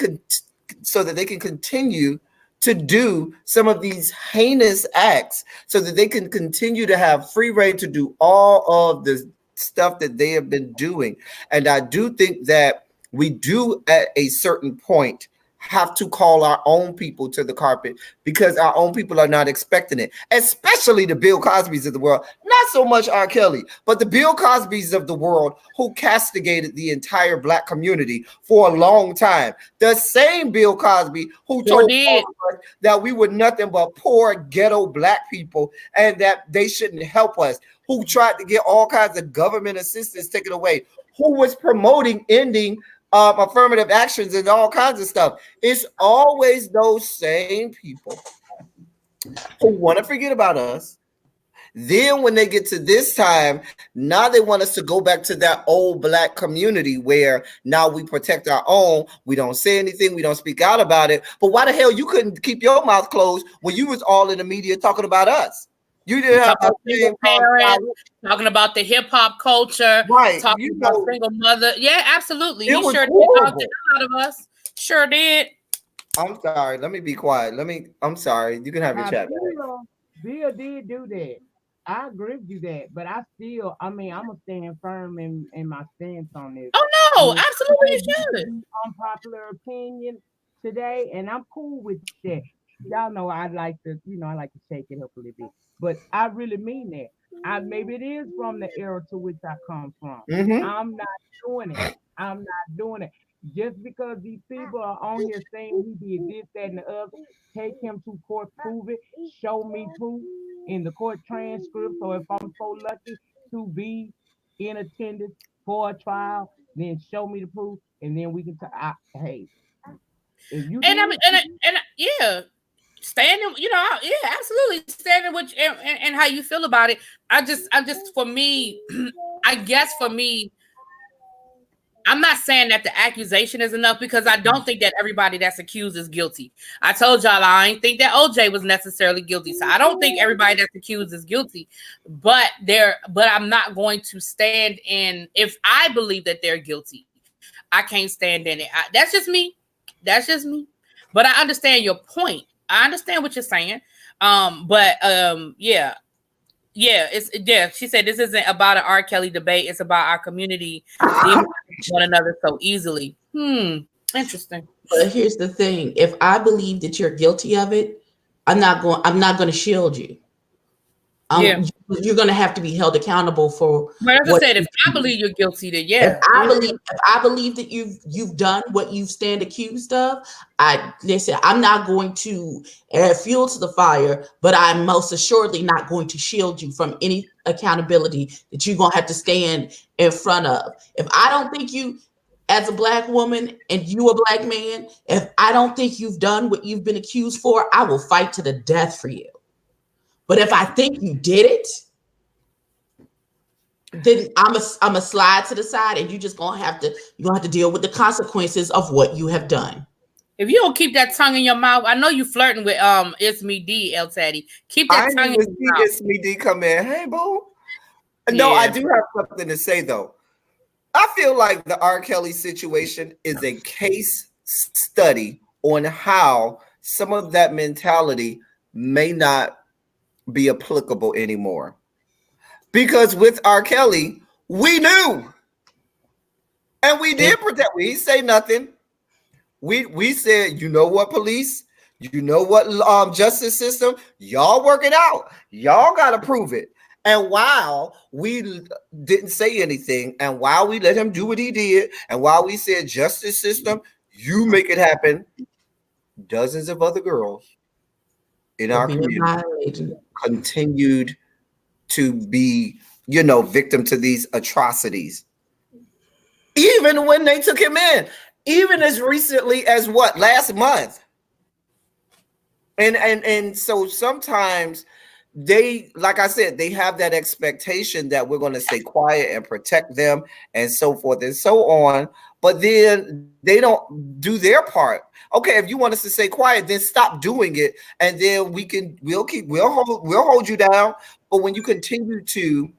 can continue to do some of these heinous acts so that they can continue to have free reign to do all of the stuff that they have been doing. And I do think that we do at a certain point have to call our own people to the carpet because our own people are not expecting it, especially the Bill Cosbys of the world. Not so much R. Kelly, but the Bill Cosbys of the world who castigated the entire Black community for a long time. The same Bill Cosby who told us that we were nothing but poor ghetto Black people and that they shouldn't help us, who tried to get all kinds of government assistance taken away, who was promoting ending affirmative actions and all kinds of stuff. It's always those same people who want to forget about us. Then when they get to this time, now they want us to go back to that old Black community where now we protect our own. We don't say anything. We don't speak out about it. But why the hell you couldn't keep your mouth closed when you was all in the media talking about us? You didn't have talking about the hip hop culture, right? Talking about single mother. Yeah, absolutely. He sure did talk the hell out of us. Sure did. I'm sorry. Let me be quiet. I'm sorry. You can have your chat. Bill did do that. I agree with you that, but I'm gonna stand firm in my stance on this. Oh no, absolutely you should. Unpopular opinion today, and I'm cool with that. Y'all know I like to shake it up a little bit. But I really mean that. Maybe it is from the era to which I come from. Mm-hmm. I'm not doing it. Just because these people are on here saying he did this, that, and the other, take him to court, prove it, show me proof in the court transcript. So if I'm so lucky to be in attendance for a trial, then show me the proof, and then we can hey. If you yeah. Standing, absolutely standing with and how you feel about it. I just for me, I guess for me, I'm not saying that the accusation is enough because I don't think that everybody that's accused is guilty. I told y'all I ain't think that OJ was necessarily guilty, so I don't think everybody that's accused is guilty. But I'm not going to stand in if I believe that they're guilty. I can't stand in it. That's just me. But I understand your point. I understand what you're saying. She said this isn't about an R. Kelly debate. It's about our community one another so easily. Interesting. But here's the thing: if I believe that you're guilty of it, I'm not going to shield you. You're going to have to be held accountable for. But as I said, if I believe you're guilty, then yeah. If I believe that you've done what you stand accused of, I'm not going to add fuel to the fire, but I'm most assuredly not going to shield you from any accountability that you're going to have to stand in front of. If I don't think you, as a Black woman and you a Black man, if I don't think you've done what you've been accused for, I will fight to the death for you. But if I think you did it, then I'm a slide to the side, and you're gonna have to deal with the consequences of what you have done. If you don't keep that tongue in your mouth, I know you flirting with It's Me D, El Taddy. Keep that tongue in your mouth. It's Me D come in. Hey, boo. No, I do have something to say though. I feel like the R. Kelly situation is a case study on how some of that mentality may not be applicable anymore. Because with R. Kelly, we knew. And we did protect. We didn't say nothing. We said, you know what, police? You know what, justice system? Y'all work it out. Y'all got to prove it. And while we didn't say anything, and while we let him do what he did, and while we said, justice system, you make it happen, dozens of other girls in our community continued to be, victim to these atrocities. Even when they took him in, even as recently as last month. And so sometimes they, like I said, they have that expectation that we're going to stay quiet and protect them and so forth and so on. But then they don't do their part. Okay, if you want us to stay quiet, then stop doing it, and then we'll hold you down. But when you continue to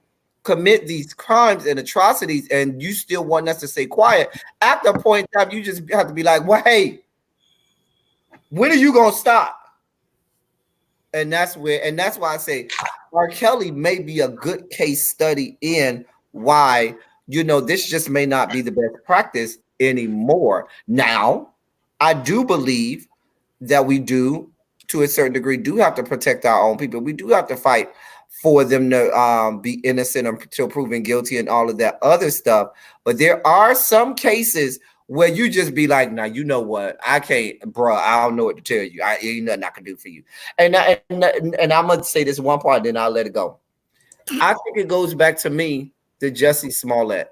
commit these crimes and atrocities, and you still want us to stay quiet, at the point in time, you just have to be like, well, hey, when are you gonna stop? And that's why I say R. Kelly may be a good case study in why, this just may not be the best practice anymore. Now, I do believe that we do, to a certain degree, do have to protect our own people. We do have to fight for them to be innocent until proven guilty and all of that other stuff. But there are some cases where you just be like, now, you know what? I can't, bro. I don't know what to tell you. Ain't nothing I can do for you. And I'm going to say this one part, then I'll let it go. I think it goes back to me, to Jussie Smollett.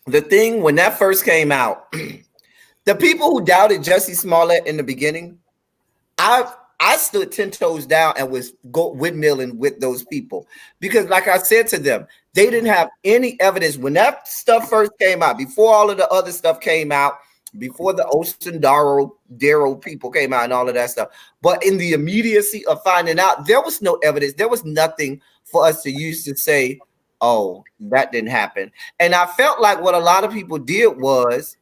The thing, when that first came out, the people who doubted Jussie Smollett in the beginning, I stood 10 toes down and was windmilling with those people. Because like I said to them, they didn't have any evidence. When that stuff first came out, before all of the other stuff came out, before the Ocean Darrow people came out and all of that stuff. But in the immediacy of finding out, there was no evidence. There was nothing for us to use to say, oh, that didn't happen. And I felt like what a lot of people did was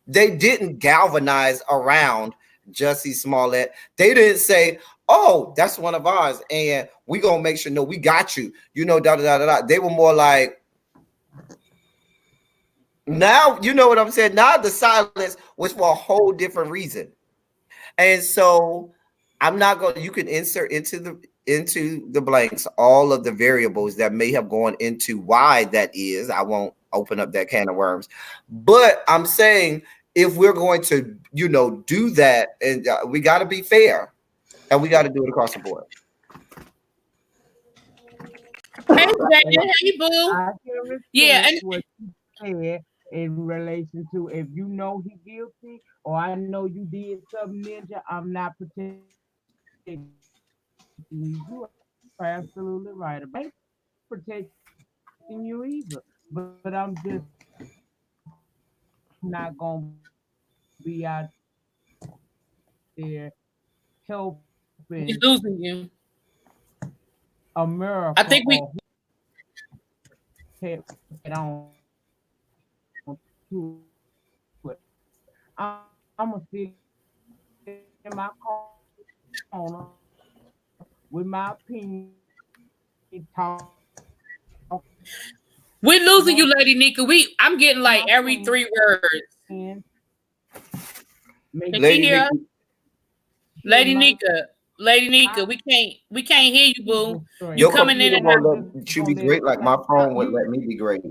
they didn't galvanize around Jussie Smollett. They didn't say, oh, that's one of ours, and we gonna make sure, no, we got you, da da da da. They were more like, now, you know what I'm saying? Now the silence was for a whole different reason. And so I'm not going to, you can insert into the blanks all of the variables that may have gone into why that is. I won't open up that can of worms, but I'm saying, if we're going to, do that, and we got to be fair, and we got to do it across the board. Hey, Jada, hey, boo. Yeah, and what you said in relation to, if you know he's guilty, or I know you did something, Ninja, I'm not protecting you. You are absolutely right. I ain't protecting you either, but I'm just not gonna be out there helping he's losing you. America. I think we get on to it. I'm gonna sit in my corner with my opinion. Talk. We're losing you, Lady Nika. I'm getting like every 3 words. Can you hear us? Lady Nika, we can't hear you, boo. You coming in and out. Should be great, like my phone would let me be great.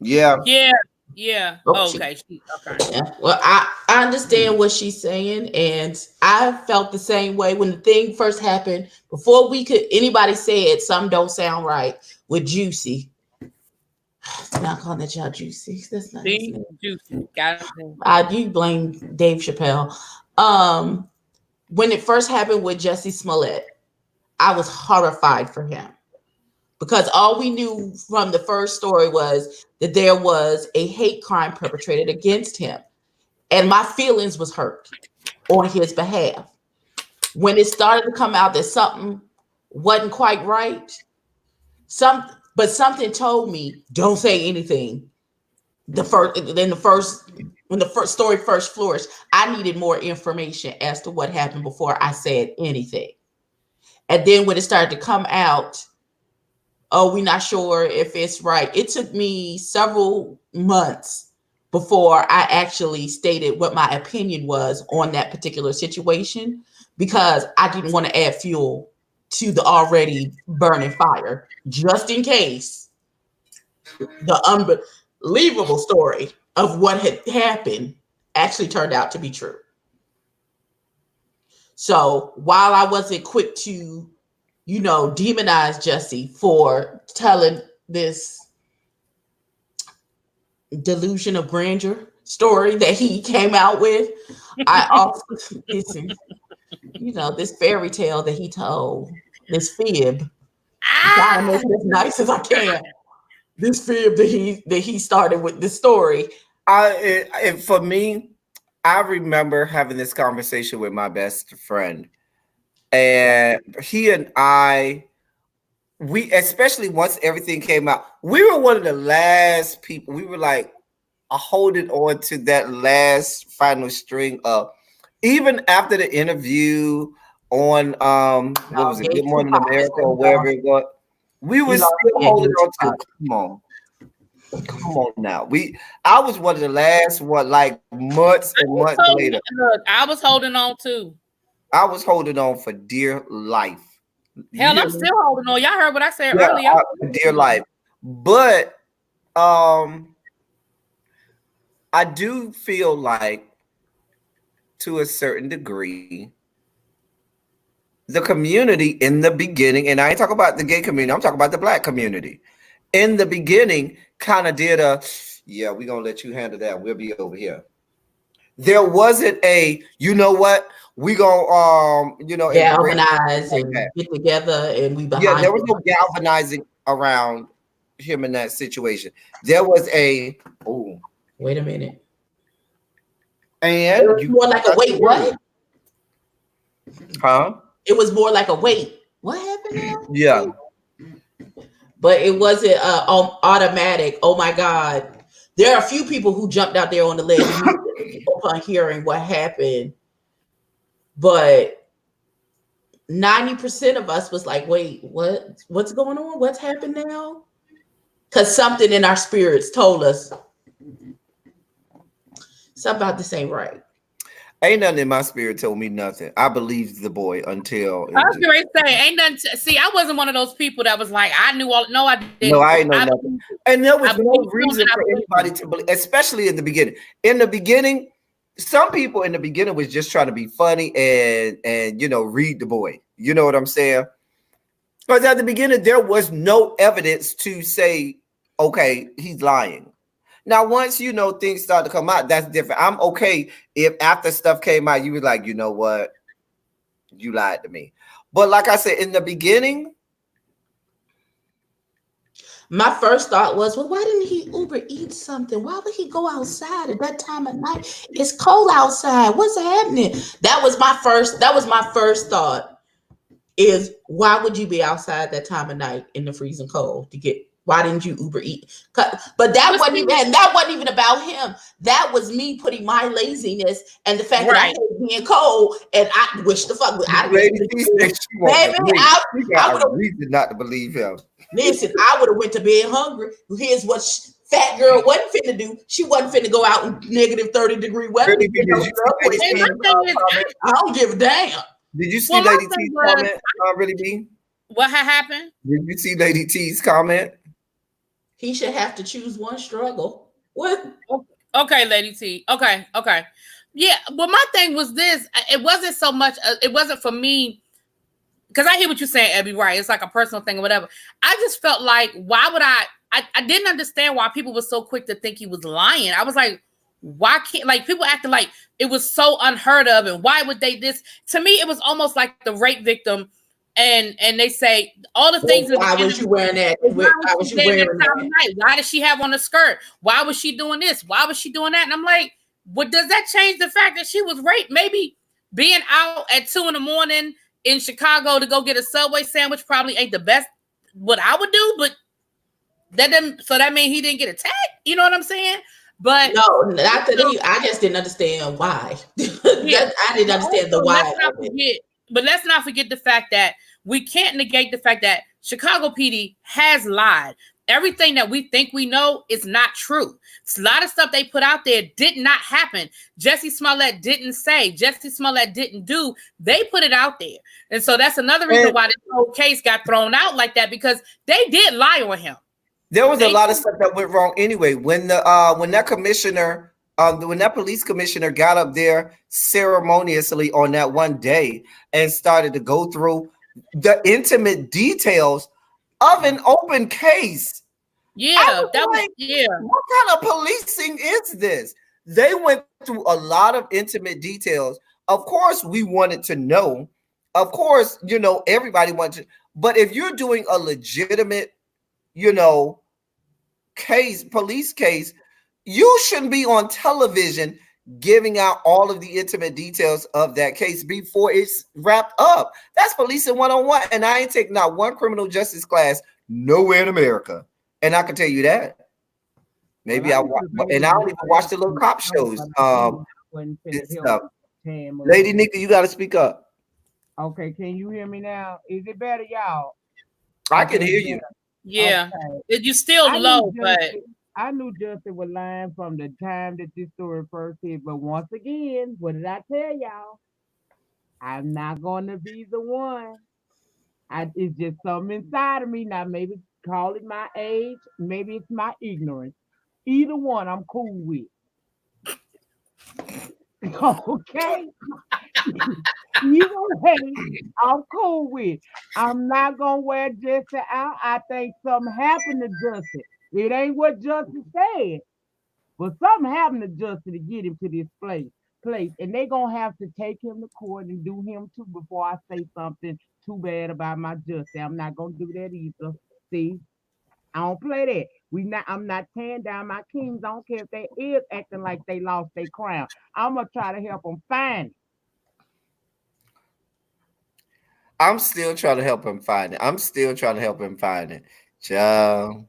Yeah. Okay. Yeah. Well, I understand what she's saying, and I felt the same way when the thing first happened. Before anybody said something don't sound right with Juicy. I'm not calling that child Juicy. That's not his name. Juicy. Got it. You blame Dave Chappelle. When it first happened with Jussie Smollett, I was horrified for him, because all we knew from the first story was that there was a hate crime perpetrated against him, and my feelings was hurt on his behalf. When it started to come out that something wasn't quite right, but something told me, don't say anything. When the first story first flourished, I needed more information as to what happened before I said anything. And then when it started to come out, oh, we're not sure if it's right. It took me several months before I actually stated what my opinion was on that particular situation, because I didn't want to add fuel to the already burning fire, just in case the unbelievable story of what had happened actually turned out to be true. So while I wasn't quick to, demonize Jesse for telling this delusion of grandeur story that he came out with, I also listen, this fairy tale that he told, this fib, trying to make it as nice as I can. This fib that he started with this story. For me, I remember having this conversation with my best friend, and he and we, especially once everything came out, we were one of the last people. We were like holding on to that last final string of, even after the interview on what was it, Good Morning America or wherever it was, we were still holding on to. Come on now. I was one of the last like months and months later. Look, I was holding on too. I was holding on for dear life. Hell, I'm still holding on. Y'all heard what I said earlier. Dear life. But I do feel like, to a certain degree, the community in the beginning, and I ain't talking about the gay community, I'm talking about the Black community. In the beginning, kind of did we're gonna let you handle that. We'll be over here. There wasn't you know what? We gonna galvanize and get together and we behind. Yeah, there was no galvanizing around him in that situation. There was wait a minute. And it was more like a wait, what? Huh? It was more like a wait. What happened now? Yeah. But it wasn't automatic. Oh my God. There are a few people who jumped out there on the ledge upon hearing what happened. But 90% of us was like, wait, what's going on? What's happened now? Because something in our spirits told us something about this ain't right. Ain't nothing in my spirit told me nothing. I believed the boy until I was going to say, ain't nothing. See, I wasn't one of those people that was like, I knew all. No, I didn't. No, I ain't know nothing. And there was no reason for anybody to believe, especially in the beginning. In the beginning, some people in the beginning was just trying to be funny and read the boy. You know what I'm saying? Because at the beginning, there was no evidence to say, okay, he's lying. Now, once things start to come out, that's different. I'm okay if after stuff came out, you were like, you know what, you lied to me. But like I said, in the beginning, my first thought was, well, why didn't he Uber eat something? Why would he go outside at that time of night? It's cold outside. What's happening? That was my first thought. Is why would you be outside that time of night in the freezing cold to get? Why didn't you Uber eat? But that wasn't even about him. That was me putting my laziness and the fact that I hate being cold, and I wish the fuck I would have reason not to believe him. Listen, I would have went to bed hungry. Here's what fat girl wasn't finna do. She wasn't finna go out in negative 30-degree weather. I don't give a damn. Did you see Lady T's comment? Really be? What happened? Did you see Lady T's comment? He should have to choose one struggle. What? Okay, Lady T. Okay. Yeah, but my thing was this. It wasn't so much. It wasn't for me. Because I hear what you're saying, Abby, right? It's like a personal thing or whatever. I just felt like, why would I didn't understand why people were so quick to think he was lying. I was like, why can't, like, people acting like it was so unheard of, and why would they this? To me, it was almost like the rape victim. And they say all the things. Why was you wearing that? Why was you wearing that? Why did she have on a skirt? Why was she doing this? Why was she doing that? And I'm like, what does that change the fact that she was raped? Maybe being out at 2 a.m. in Chicago to go get a Subway sandwich probably ain't the best what I would do, but that didn't. So that means he didn't get attacked. You know what I'm saying? But no, not that I just didn't understand why. I didn't understand the why. But let's not forget the fact that we can't negate the fact that Chicago PD has lied. everything that we think we know is not true. It's a lot of stuff they put out there did not happen. Jussie Smollett didn't say. Jussie Smollett didn't do. They put it out there. And so that's another reason why this whole case got thrown out like that, because they did lie on him. There was a lot of stuff that went wrong anyway. When that commissioner, when that police commissioner got up there ceremoniously on that one day and started to go through the intimate details of an open case. Yeah, What kind of policing is this? They went through a lot of intimate details. Of course, we wanted to know. Of course, everybody wanted to. But if you're doing a legitimate, police case, you shouldn't be on television giving out all of the intimate details of that case before it's wrapped up. That's policing 101. And I ain't taking out one criminal justice class nowhere in America. And I can tell you that. Maybe I don't even watch the little cop shows. Lady Nika, you got to speak up. Okay, can you hear me now? Is it better, y'all? I can hear you. Yeah, okay. You still low, but I knew Justin was lying from the time that this story first hit. But once again, what did I tell y'all? I'm not going to be the one. It's just something inside of me. Now, maybe call it my age. Maybe it's my ignorance. Either one, I'm cool with. Okay? Either way, I'm cool with. I'm not going to wear Justin out. I think something happened to Justin. It ain't what Justin said. But something happened to Justin to get him to this place. And they're going to have to take him to court and do him too before I say something too bad about my Justin. I'm not going to do that either. See? I don't play that. I'm not tearing down my kings. I don't care if they is acting like they lost their crown. I'm going to try to help them find it. I'm still trying to help him find it. Ciao.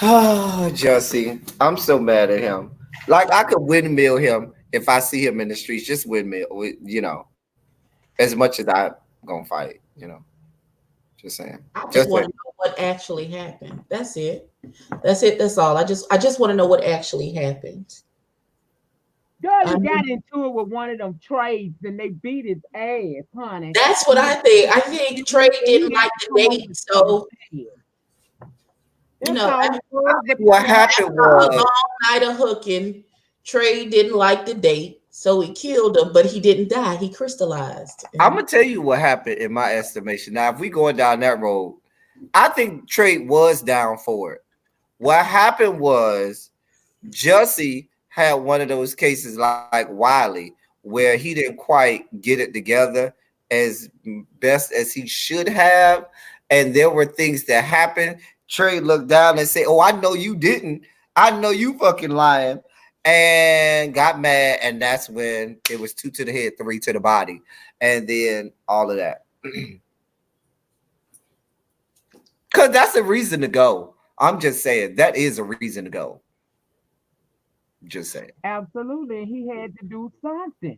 Oh, Jussie, I'm so mad at him. Like, I could windmill him if I see him in the streets. Just windmill, as much as I'm gonna fight. Just saying. I just want to know what actually happened. That's it. That's all. I just want to know what actually happened. Girl, he got into it with one of them trades and they beat his ass, honey. That's what I think. I think Trey didn't like the date, so what happened was a long night of hooking. Trey didn't like the date, so he killed him, but he didn't die. He crystallized. I'm gonna tell you what happened in my estimation. Now, if we going down that road, I think Trey was down for it. What happened was Jussie had one of those cases like Wiley, where he didn't quite get it together as best as he should have, and there were things that happened. Trey looked down and said, "Oh, I know you didn't. I know you fucking lying," and got mad, and that's when it was 2 to the head, 3 to the body, and then all of that. Because that's a reason to go. I'm just saying that is a reason to go. Just saying. Absolutely. He had to do something.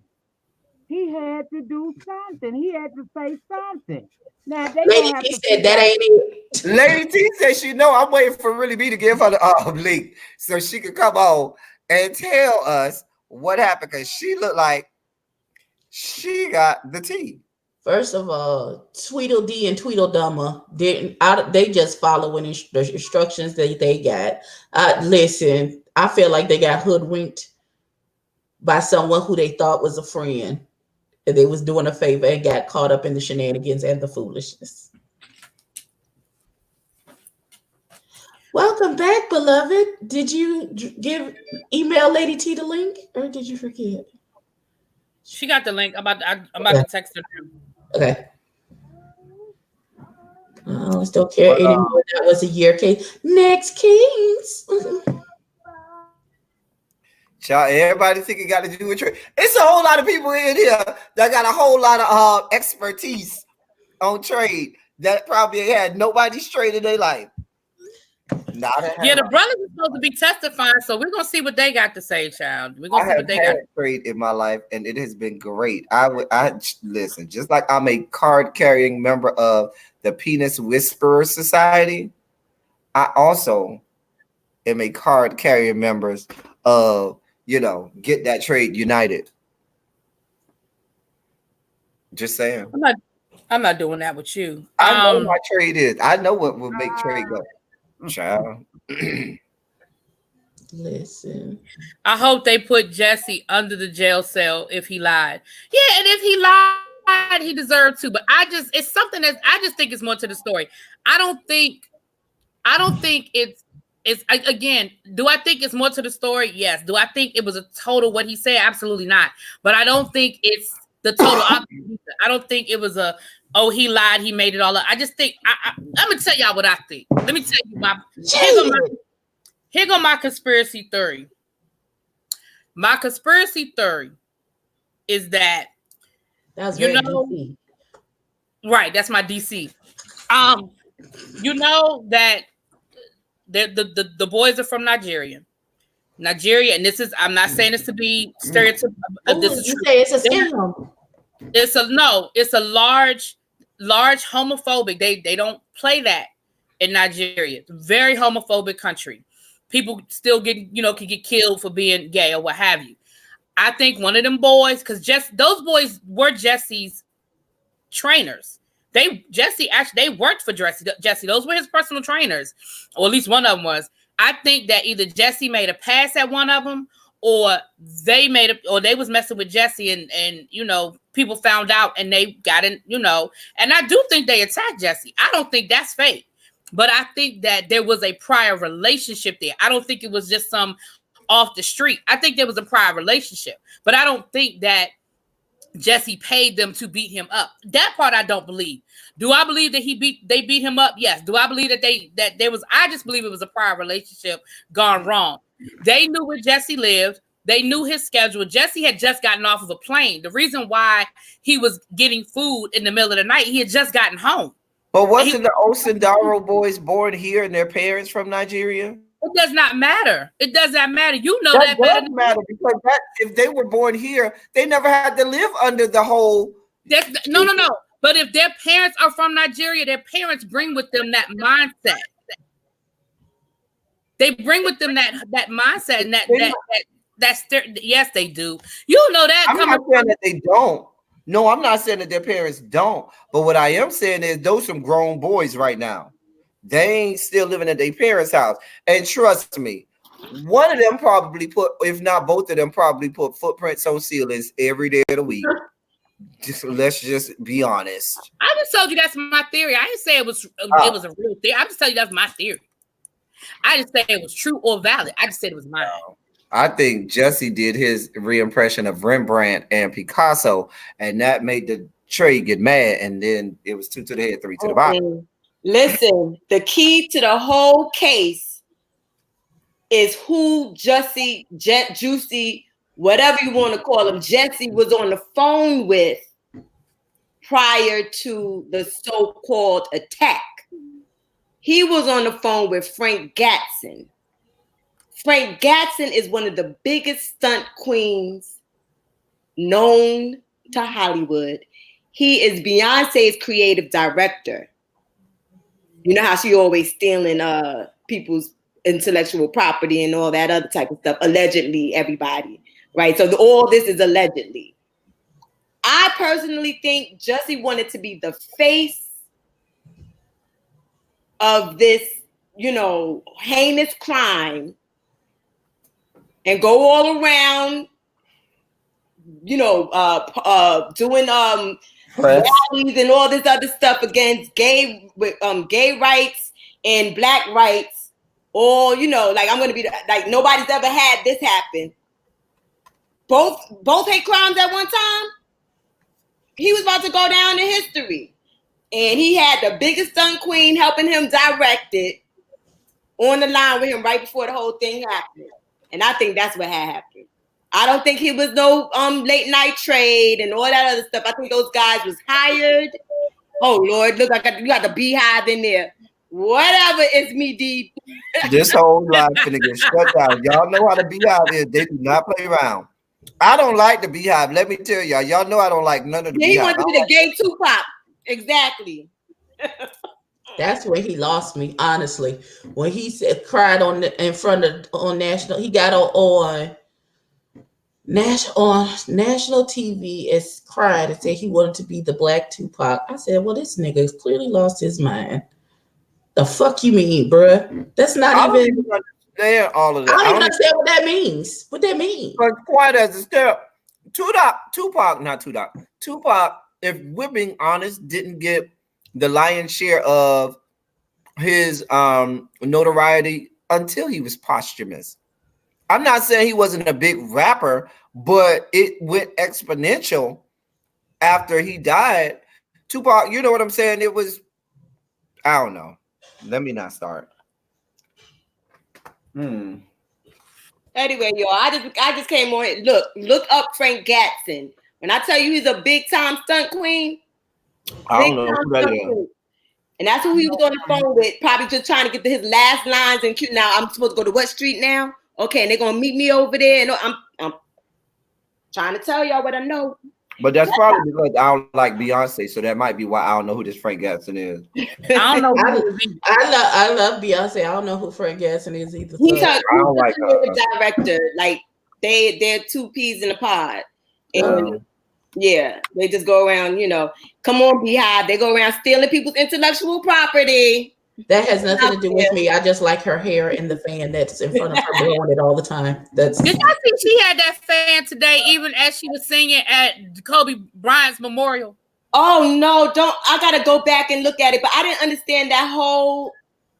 He had to say something. Now they Lady T said that ain't it. Lady T said she know. I'm waiting for Really B to give her the link so she could come on and tell us what happened, because she looked like she got the tea. First of all, Tweedledee and Tweedledummer didn't. They just following the instructions that they got. Listen, I feel like they got hoodwinked by someone who they thought was a friend, and they was doing a favor and got caught up in the shenanigans and the foolishness. Welcome back, beloved. Did you email Lady T the link, or did you forget? She got the link. I'm about to text her now. Okay. I still care anymore. That was a year case. Next Kings. Child, everybody think it got to do with trade. It's a whole lot of people in here that got a whole lot of expertise on trade that probably had nobody straight in their life. Yeah, the brothers are supposed to be testifying, so we're gonna see what they got to say, child. We're gonna see what they got. Trade in my life, and it has been great. I listen, just like I'm a card carrying member of the Penis Whisperer Society. I also am a card carrying member of, Get That Trade United. Just saying. I'm not doing that with you. I know my trade is. I know what will make trade go. Child. Listen. I hope they put Jesse under the jail cell if he lied. Yeah, and if he lied, he deserved to. But it's something that I just think it's more to the story. I don't think it's again, do I think it's more to the story? Yes. Do I think it was a total what he said? Absolutely not. But I don't think it's the total opposite. I don't think it was he lied, he made it all up. I just think I'm gonna tell y'all what I think. Let me tell you here go my conspiracy theory. My conspiracy theory is that that's DC. Right, that's my DC. You know that the boys are from Nigeria, and this is, I'm not saying this to be stereotypical. You say it's a scam. It's a large homophobic. They don't play that in Nigeria. It's a very homophobic country. People still can get killed for being gay or what have you. I think one of them boys, because those boys were Jesse's trainers. Jesse worked for Jesse. Those were his personal trainers, or at least one of them was. I think that either Jesse made a pass at one of them, or they was messing with Jesse, and people found out and they got in, and I do think they attacked Jesse. I don't think that's fake. But I think that there was a prior relationship there. I don't think it was just some off the street. I think there was a prior relationship. But I don't think that Jesse paid them to beat him up. That part I don't believe. Do I believe that they beat him up? Yes. Do I believe that there was? I just believe it was a prior relationship gone wrong. They knew where Jesse lived. They knew his schedule. Jesse had just gotten off of a plane. The reason why he was getting food in the middle of the night, he had just gotten home. But wasn't the Osindaro boys born here and their parents from Nigeria? It does not matter. It does not matter. You know that better than matter, because if they were born here, they never had to live under the whole. No. But if their parents are from Nigeria, their parents bring with them that mindset. They bring with them that mindset, and that's yes, they do. You know that. I'm not saying that they don't. No, I'm not saying that their parents don't. But what I am saying is those some grown boys right now. They ain't still living at their parents' house. And trust me, one of them probably if not both of them, probably put footprints on ceilings every day of the week. Let's just be honest. I just told you that's my theory. I didn't say it was a real theory. I just tell you that's my theory. I didn't say it was true or valid. I just said it was mine. I think Jesse did his reimpression of Rembrandt and Picasso, and that made the trade get mad. And then it was 2 to the head, 3 to the bottom. Listen, the key to the whole case is who Juicy, whatever you want to call him, Jesse was on the phone with prior to the so-called attack. He was on the phone with Frank Gatson. Frank Gatson is one of the biggest stunt queens known to Hollywood. He is Beyonce's creative director. You know how she always stealing people's intellectual property and all that other type of stuff. Allegedly, everybody, right? So all this is allegedly. I personally think Jesse wanted to be the face of this, heinous crime and go all around, doing rallies and all this other stuff against gay rights and black rights. Or, like I'm gonna be like nobody's ever had this happen. Both hate crimes at one time. He was about to go down in history, and he had the biggest stunt queen helping him direct it on the line with him right before the whole thing happened. And I think that's what had happened. I don't think he was no late night trade and all that other stuff. I think those guys was hired. Oh Lord, look, you got the beehive in there. Whatever, it's me, D. This whole life finna get shut down. Y'all know how the Beehive is. They do not play around. I don't like the Beehive. Let me tell y'all. Y'all know I don't like none of the He Beehive. wants to be the gay Tupac. Exactly. That's where he lost me, honestly. When he said cried in front of on national, he got on national TV and cried and said he wanted to be the black Tupac. I said, well, this nigga has clearly lost his mind. The fuck you mean, bruh? That's not I don't even understand all of that. I don't even understand what that means. What that means? But quite as a step, Tupac, if we're being honest, didn't get the lion's share of his notoriety until he was posthumous. I'm not saying he wasn't a big rapper, but it went exponential after he died. Tupac, you know what I'm saying? It was, I don't know. Let me not start. Anyway, y'all, I just came on here. Look up Frank Gatson. When I tell you he's a big time stunt queen, I don't know who that is. and that's who he was on the phone with, probably just trying to get to his last lines. And now I'm supposed to go to what street now? Okay, and they're gonna meet me over there. And I'm trying to tell y'all what I know. But that's probably because I don't like Beyonce, so that might be why I don't know who this Frank Gatson is. I don't know. I love Beyonce. I don't know who Frank Gatson is either. He's So. a director. Like they're two peas in a pod, and yeah, they just go around. Come on, Beehive. They go around stealing people's intellectual property. That has nothing to do with me. I just like her hair and the fan that's in front of her blowing it all the time. Did y'all see she had that fan today, even as she was singing at Kobe Bryant's memorial? Oh no, I gotta go back and look at it, but I didn't understand that whole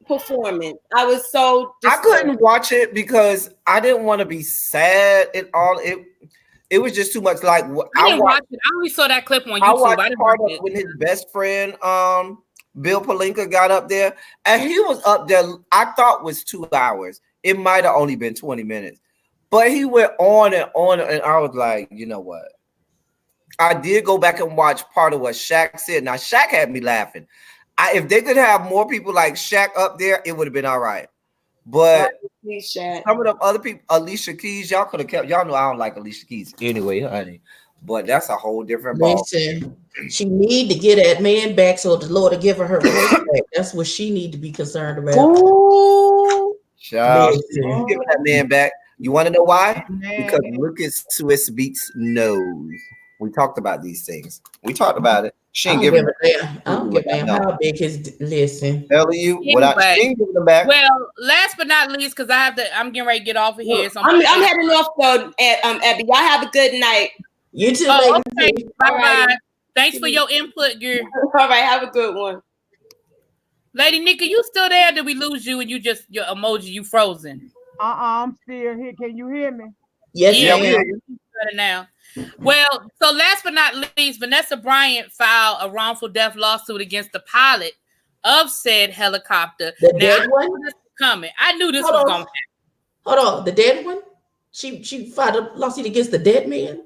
performance. I was so I couldn't watch it because I didn't want to be sad at all. It was just too much. Like I didn't watch it. I only saw that clip on YouTube. I watched part of when his best friend Bill Palinka got up there, and he was up there. I thought was 2 hours. It might have only been 20 minutes, but he went on, and I was like, you know what? I did go back and watch part of what Shaq said. Now Shaq had me laughing. If they could have more people like Shaq up there, it would have been all right. But some of the other people, Alicia Keys, y'all could have kept. Y'all know I don't like Alicia Keys anyway, honey. But that's a whole different ball. Listen, she need to get that man back so the Lord will give her voice back. That's what she need to be concerned about. Ooh. Child, giving that man back. You want to know why? Because look at Swiss Beats' nose. We talked about these things. We talked about it. She ain't giving it back. I don't give a damn how big his listen. Telling you, she ain't giving them back. Well, last but not least, because I'm getting ready to get off of here. So I'm heading off though, Abby. Y'all have a good night. You too. Okay. Bye-bye. Thanks for your input, girl. All right, have a good one. Lady Nika, you still there? Did we lose you and your emoji, you frozen? I'm still here. Can you hear me? Yes, yeah, we hear you better now. Well, so last but not least, Vanessa Bryant filed a wrongful death lawsuit against the pilot of said helicopter. The dead one? Coming. I knew this was going to happen. Hold on, the dead one? She filed a lawsuit against the dead man?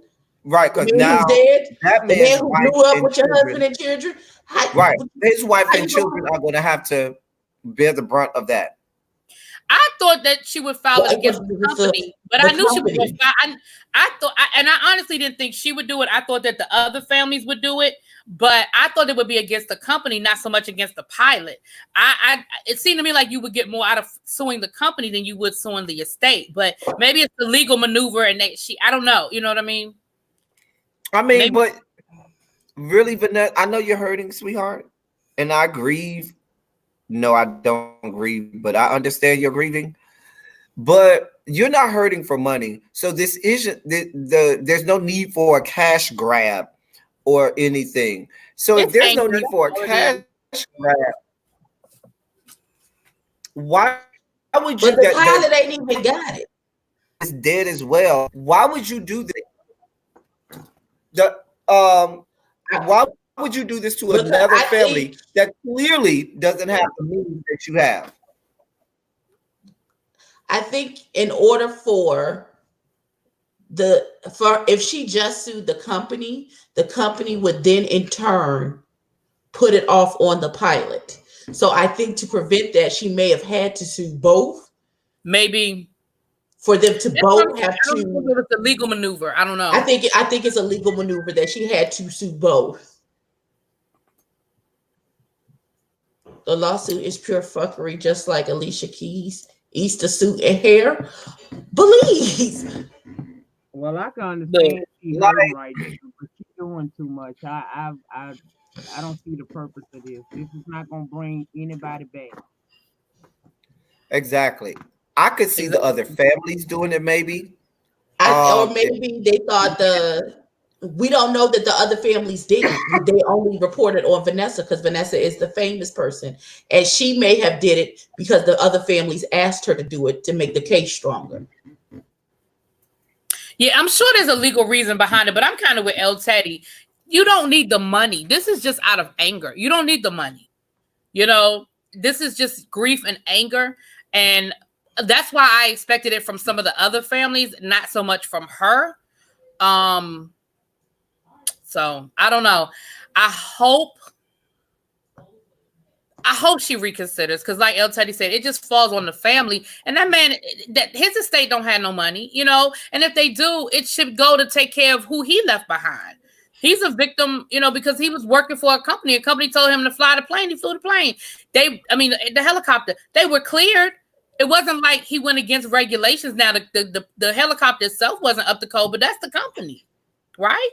Right, because now dead, that the man who grew up with your husband and children. Right, his wife and children are going to have to bear the brunt of that. I thought that she would file it against the company, but I knew she would file. I honestly didn't think she would do it. I thought that the other families would do it, but I thought it would be against the company, not so much against the pilot. It seemed to me like you would get more out of suing the company than you would suing the estate, but maybe it's the legal maneuver, and I don't know. You know what I mean? But really, Vanessa, I know you're hurting, sweetheart, and I grieve. No, I don't grieve, but I understand you're grieving. But you're not hurting for money, so this isn't there's no need for a cash grab or anything. So if there's no need for a cash grab, why would you? But the pilot ain't even got it. It's dead as well. Why would you do this? Why would you do this to another family that clearly doesn't have the means that you have? I think in order for if she just sued the company would then in turn put it off on the pilot. So I think to prevent that, she may have had to sue both. Maybe for them to both have to. It's a legal maneuver. I don't know. I think it's a legal maneuver that she had to sue both. The lawsuit is pure fuckery, just like Alicia Keys' Easter suit and hair. Please. Well, I can understand she's hurting right now, but she's doing too much. I don't see the purpose of this. This is not gonna bring anybody back. Exactly. I could see the other families doing it, maybe. Or maybe they thought we don't know that the other families didn't. They only reported on Vanessa because Vanessa is the famous person. And she may have did it because the other families asked her to do it to make the case stronger. Yeah, I'm sure there's a legal reason behind it, but I'm kind of with El Teddy. You don't need the money. This is just out of anger. You don't need the money. You know, this is just grief and anger. And that's why I expected it from some of the other families, not so much from her. So I don't know. I hope she reconsiders, because like El Teddy said, it just falls on the family. And that man, that his estate don't have no money, you know. And if they do, it should go to take care of who he left behind. He's a victim, you know, because he was working for a company. A company told him to fly the plane. He flew the plane. The helicopter. They were cleared. It wasn't like he went against regulations. Now the helicopter itself wasn't up to code, but that's the company, right?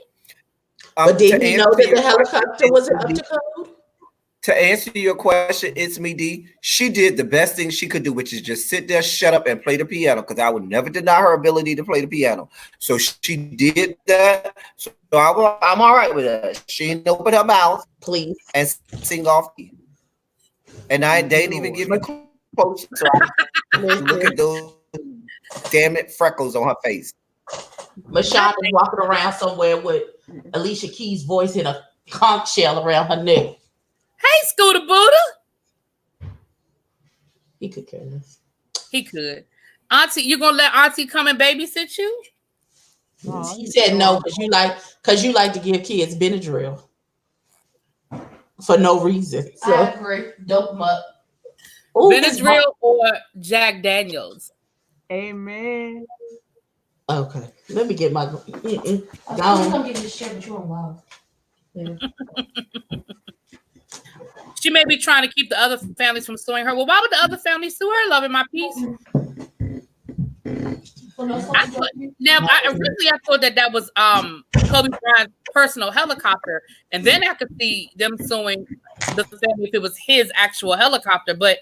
But did he know that the helicopter wasn't up to code? To answer your question, it's me, D. She did the best thing she could do, which is just sit there, shut up, and play the piano, because I would never deny her ability to play the piano. So she did that. So I'm all right with that. She didn't open her mouth, please, and sing off. And they didn't even give me quotes. So look at those damn it freckles on her face. Mashawn is walking around somewhere with Alicia Keys' voice in a conch shell around her neck. Hey, Scooter Buddha. He could care less. He could. Auntie, you gonna let Auntie come and babysit you? He said no because you like to give kids Benadryl for no reason. So. I agree. Dope them up. Ooh, Benadryl or Jack Daniels. Amen. Okay, let me get my. I'm gonna give you this shit, but you won't. Yeah. She may be trying to keep the other families from suing her. Well, why would the other families sue her? Loving my peace. I thought that was Kobe Bryant's personal helicopter, and then I could see them suing the family if it was his actual helicopter. But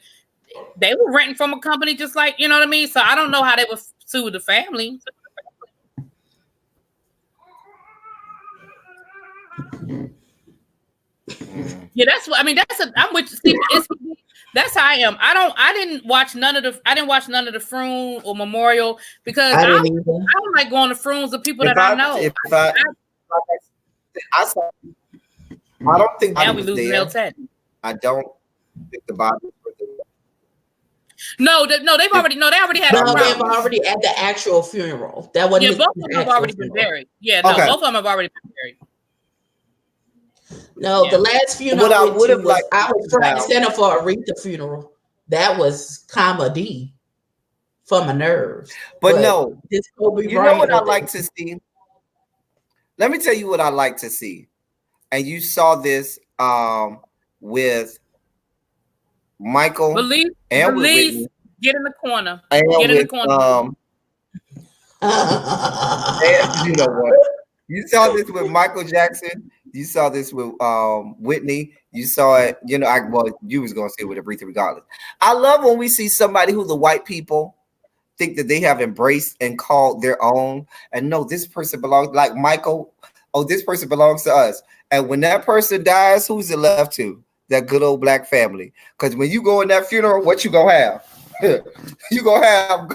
they were renting from a company, just like, you know what I mean. So I don't know how they would sue the family. Yeah, that's what I mean. I'm with Steve. That's how I am. I didn't watch none of the Froome or Memorial because I don't like going to Froomes of people I know. I don't think now we lose Mel Ted. I don't think the body. No, they already had. No, they've already at the actual funeral. That wasn't. Yeah, both of them have already been buried. Yeah, no, both of them have already been buried. No, the last funeral I was front and center for Aretha funeral. That was comedy for my nerves. But no, you know what I like to see? Let me tell you what I like to see. And you saw this with Michael and with Whitney. Get in the corner. Get in the corner. And you know what? You saw this with Michael Jackson. You saw this with Whitney. You saw it, you know, you was going to say with Aretha regardless. I love when we see somebody who the white people think that they have embraced and called their own. And no, this person belongs, like Michael, this person belongs to us. And when that person dies, who's it left to? That good old black family. Because when you go in that funeral, what you going to have? You going to have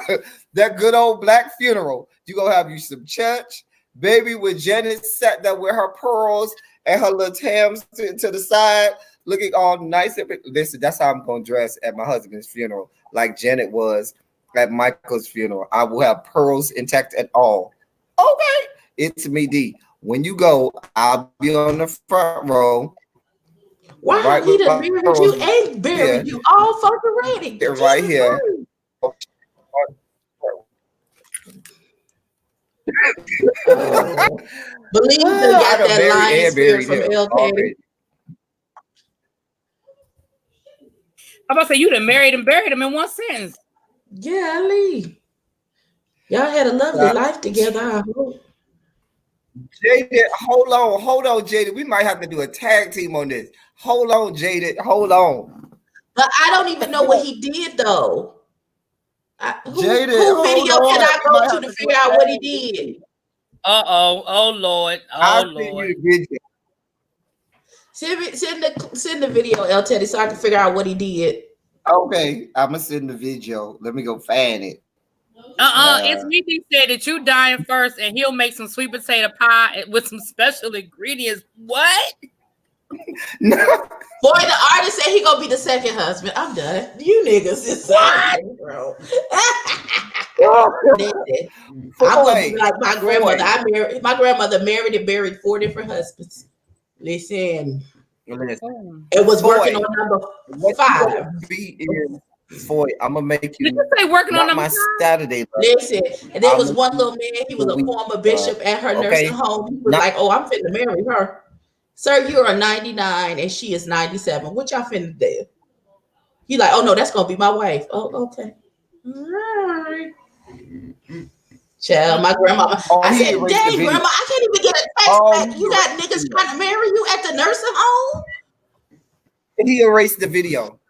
that good old black funeral. You going to have you some church. Baby with Janet sat there with her pearls and her little Tams to the side, looking all nice. Listen, that's how I'm going to dress at my husband's funeral, like Janet was at Michael's funeral. I will have pearls intact at all. Okay. It's me, D. When you go, I'll be on the front row. Wow, Right he with done my married you and buried you all fucking ready. right here. Believe they I got done that married lion and spirit buried from him LK. already. I'm about to say you done married and buried him in one sentence. Yeah, Lee. Y'all had a lovely life together, I hope. Jaded, hold on, Jaded. We might have to do a tag team on this. Hold on, Jaded. Hold on. But I don't even know what he did though. Who Jaded, video hold can on. I We might go have to to do figure a out what he tag team. did? Oh Lord. I'll Oh send you Lord. the video. Send the video, L Teddy, so I can figure out what he did. Okay, I'm gonna send the video. Let me go find it. It's Weezy said that you dying first, and he'll make some sweet potato pie with some special ingredients. What? No. Boy, the artist said he gonna be the second husband. I'm done. You niggas is sad, bro. I'm gonna be like my grandmother. My grandmother married and buried 4 different husbands. Listen. It was working on number 5. I'm gonna make you. Did you say working on number 5? Saturday. Listen, and there was one little man. He was a former bishop at her nursing home. He was like, "Oh, I'm finna marry her." Sir, you're a 99 and she is 97. What y'all finna do? He like, "Oh no, that's gonna be my wife." Oh, okay. All right. Child, my grandma. I said, "Dang, grandma, I can't even get a text back. You got niggas trying to marry you at the nursing home?" He erased the video.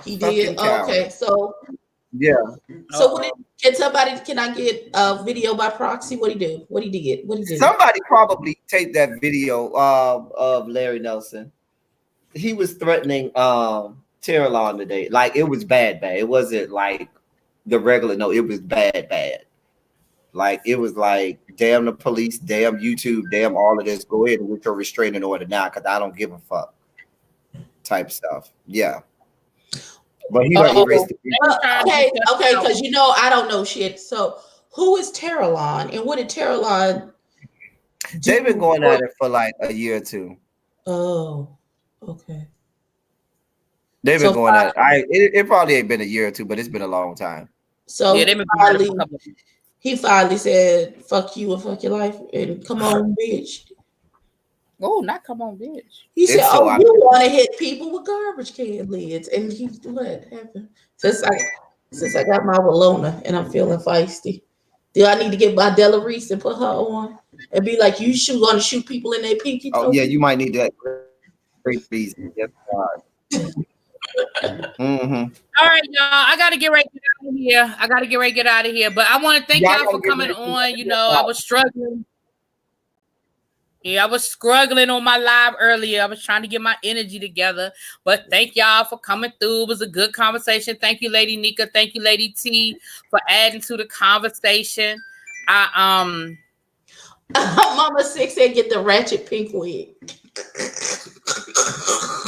He did. Okay, so yeah. So can I get a video by proxy? What he did? What he did? Somebody probably taped that video of Larry Nelson. He was threatening Terralon today. Like it was bad. It wasn't like the regular. No, it was bad. Like it was like, damn the police, damn YouTube, damn all of this. Go ahead and get your restraining order now, because I don't give a fuck. Type stuff. Yeah. But he erased the video. Okay, because I don't know shit. So who is Terralon and what did Terralon do? They've been going at it for like a year or 2. Oh, okay. They've been going at it. It probably ain't been a year or 2, but it's been a long time. So yeah, he finally said, "Fuck you and fuck your life and come on, bitch." Oh, not come on, bitch. He said, "Oh, you want to hit people with garbage can lids?" And what happened? Since I got my Walona and I'm feeling feisty, do I need to get my Della Reese and put her on and be like, "You gonna shoot people in their pinky toe?" Oh yeah, you might need that. Great reason. Yes, All right, y'all. I gotta get ready to get out of here. But I want to thank y'all for coming on. I was struggling. Yeah, I was struggling on my live earlier. I was trying to get my energy together. But thank y'all for coming through. It was a good conversation. Thank you, Lady Nika. Thank you, Lady T, for adding to the conversation. Mama 6 said get the ratchet pink wig.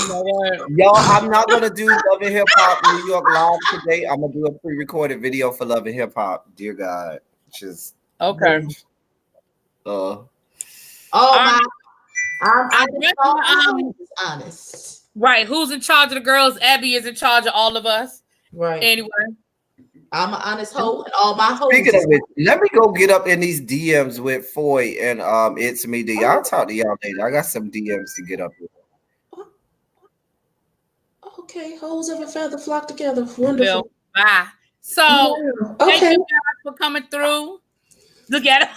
Y'all, I'm not gonna do Love and Hip Hop New York Live today. I'm gonna do a pre-recorded video for Love and Hip Hop. Dear God, just okay. I'm honest. Right. Who's in charge of the girls? Abby is in charge of all of us. Right. Anyway. I'm an honest hoe and all my hoes. Speaking of which, let me go get up in these DMs with Foy and It's Me D. I'll talk to y'all later. I got some DMs to get up with. Okay, hoes of a feather flock together. Wonderful. Well, bye. So thank you guys for coming through. Look at it.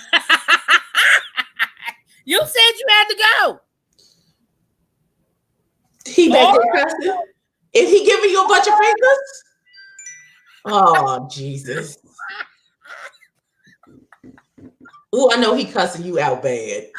You said you had to go. He back there cussing. Is he giving you a bunch of fingers? Oh, Jesus. Oh, I know he cussing you out bad.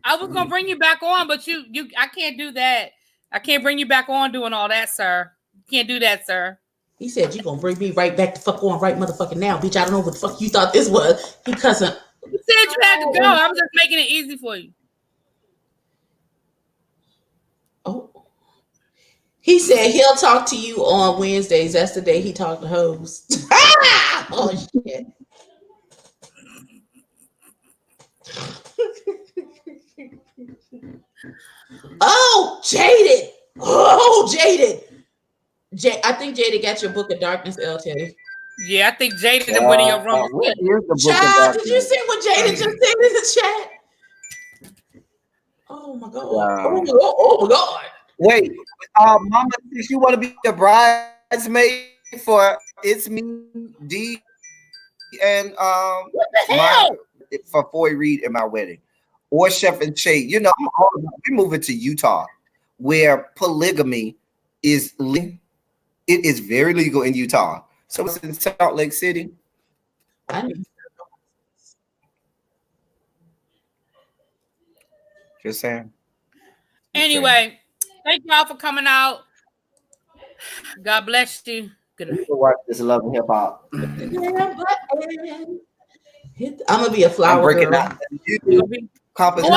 I was gonna bring you back on, but I can't do that. I can't bring you back on doing all that, sir. Can't do that, sir. He said you gonna bring me right back the fuck on right motherfucking now, bitch. I don't know what the fuck you thought this was. He cussing. You said you had to go. I was just making it easy for you. Oh. He said he'll talk to you on Wednesdays. That's the day he talked to hoes. Oh shit. Jaded. Oh, Jaded. I think Jaded got your Book of Darkness, LT. Yeah, I think Jada did win in your room. What is the Book Child, of did you see what Jada just said in the chat? Oh my God. Wow. Oh my God. Wait, Mama, since you want to be a bridesmaid for It's Me, D, and What the hell? for Foy Reed in my wedding, or Chef and Shade. You know, we're moving to Utah, where polygamy is legal. It is very legal in Utah. So it's in Salt Lake City. I need Just saying. Anyway, thank y'all for coming out. God bless you. Good night. Watch this Love and Hip Hop. I'm gonna be a flower I'm breaking girl. down the composition.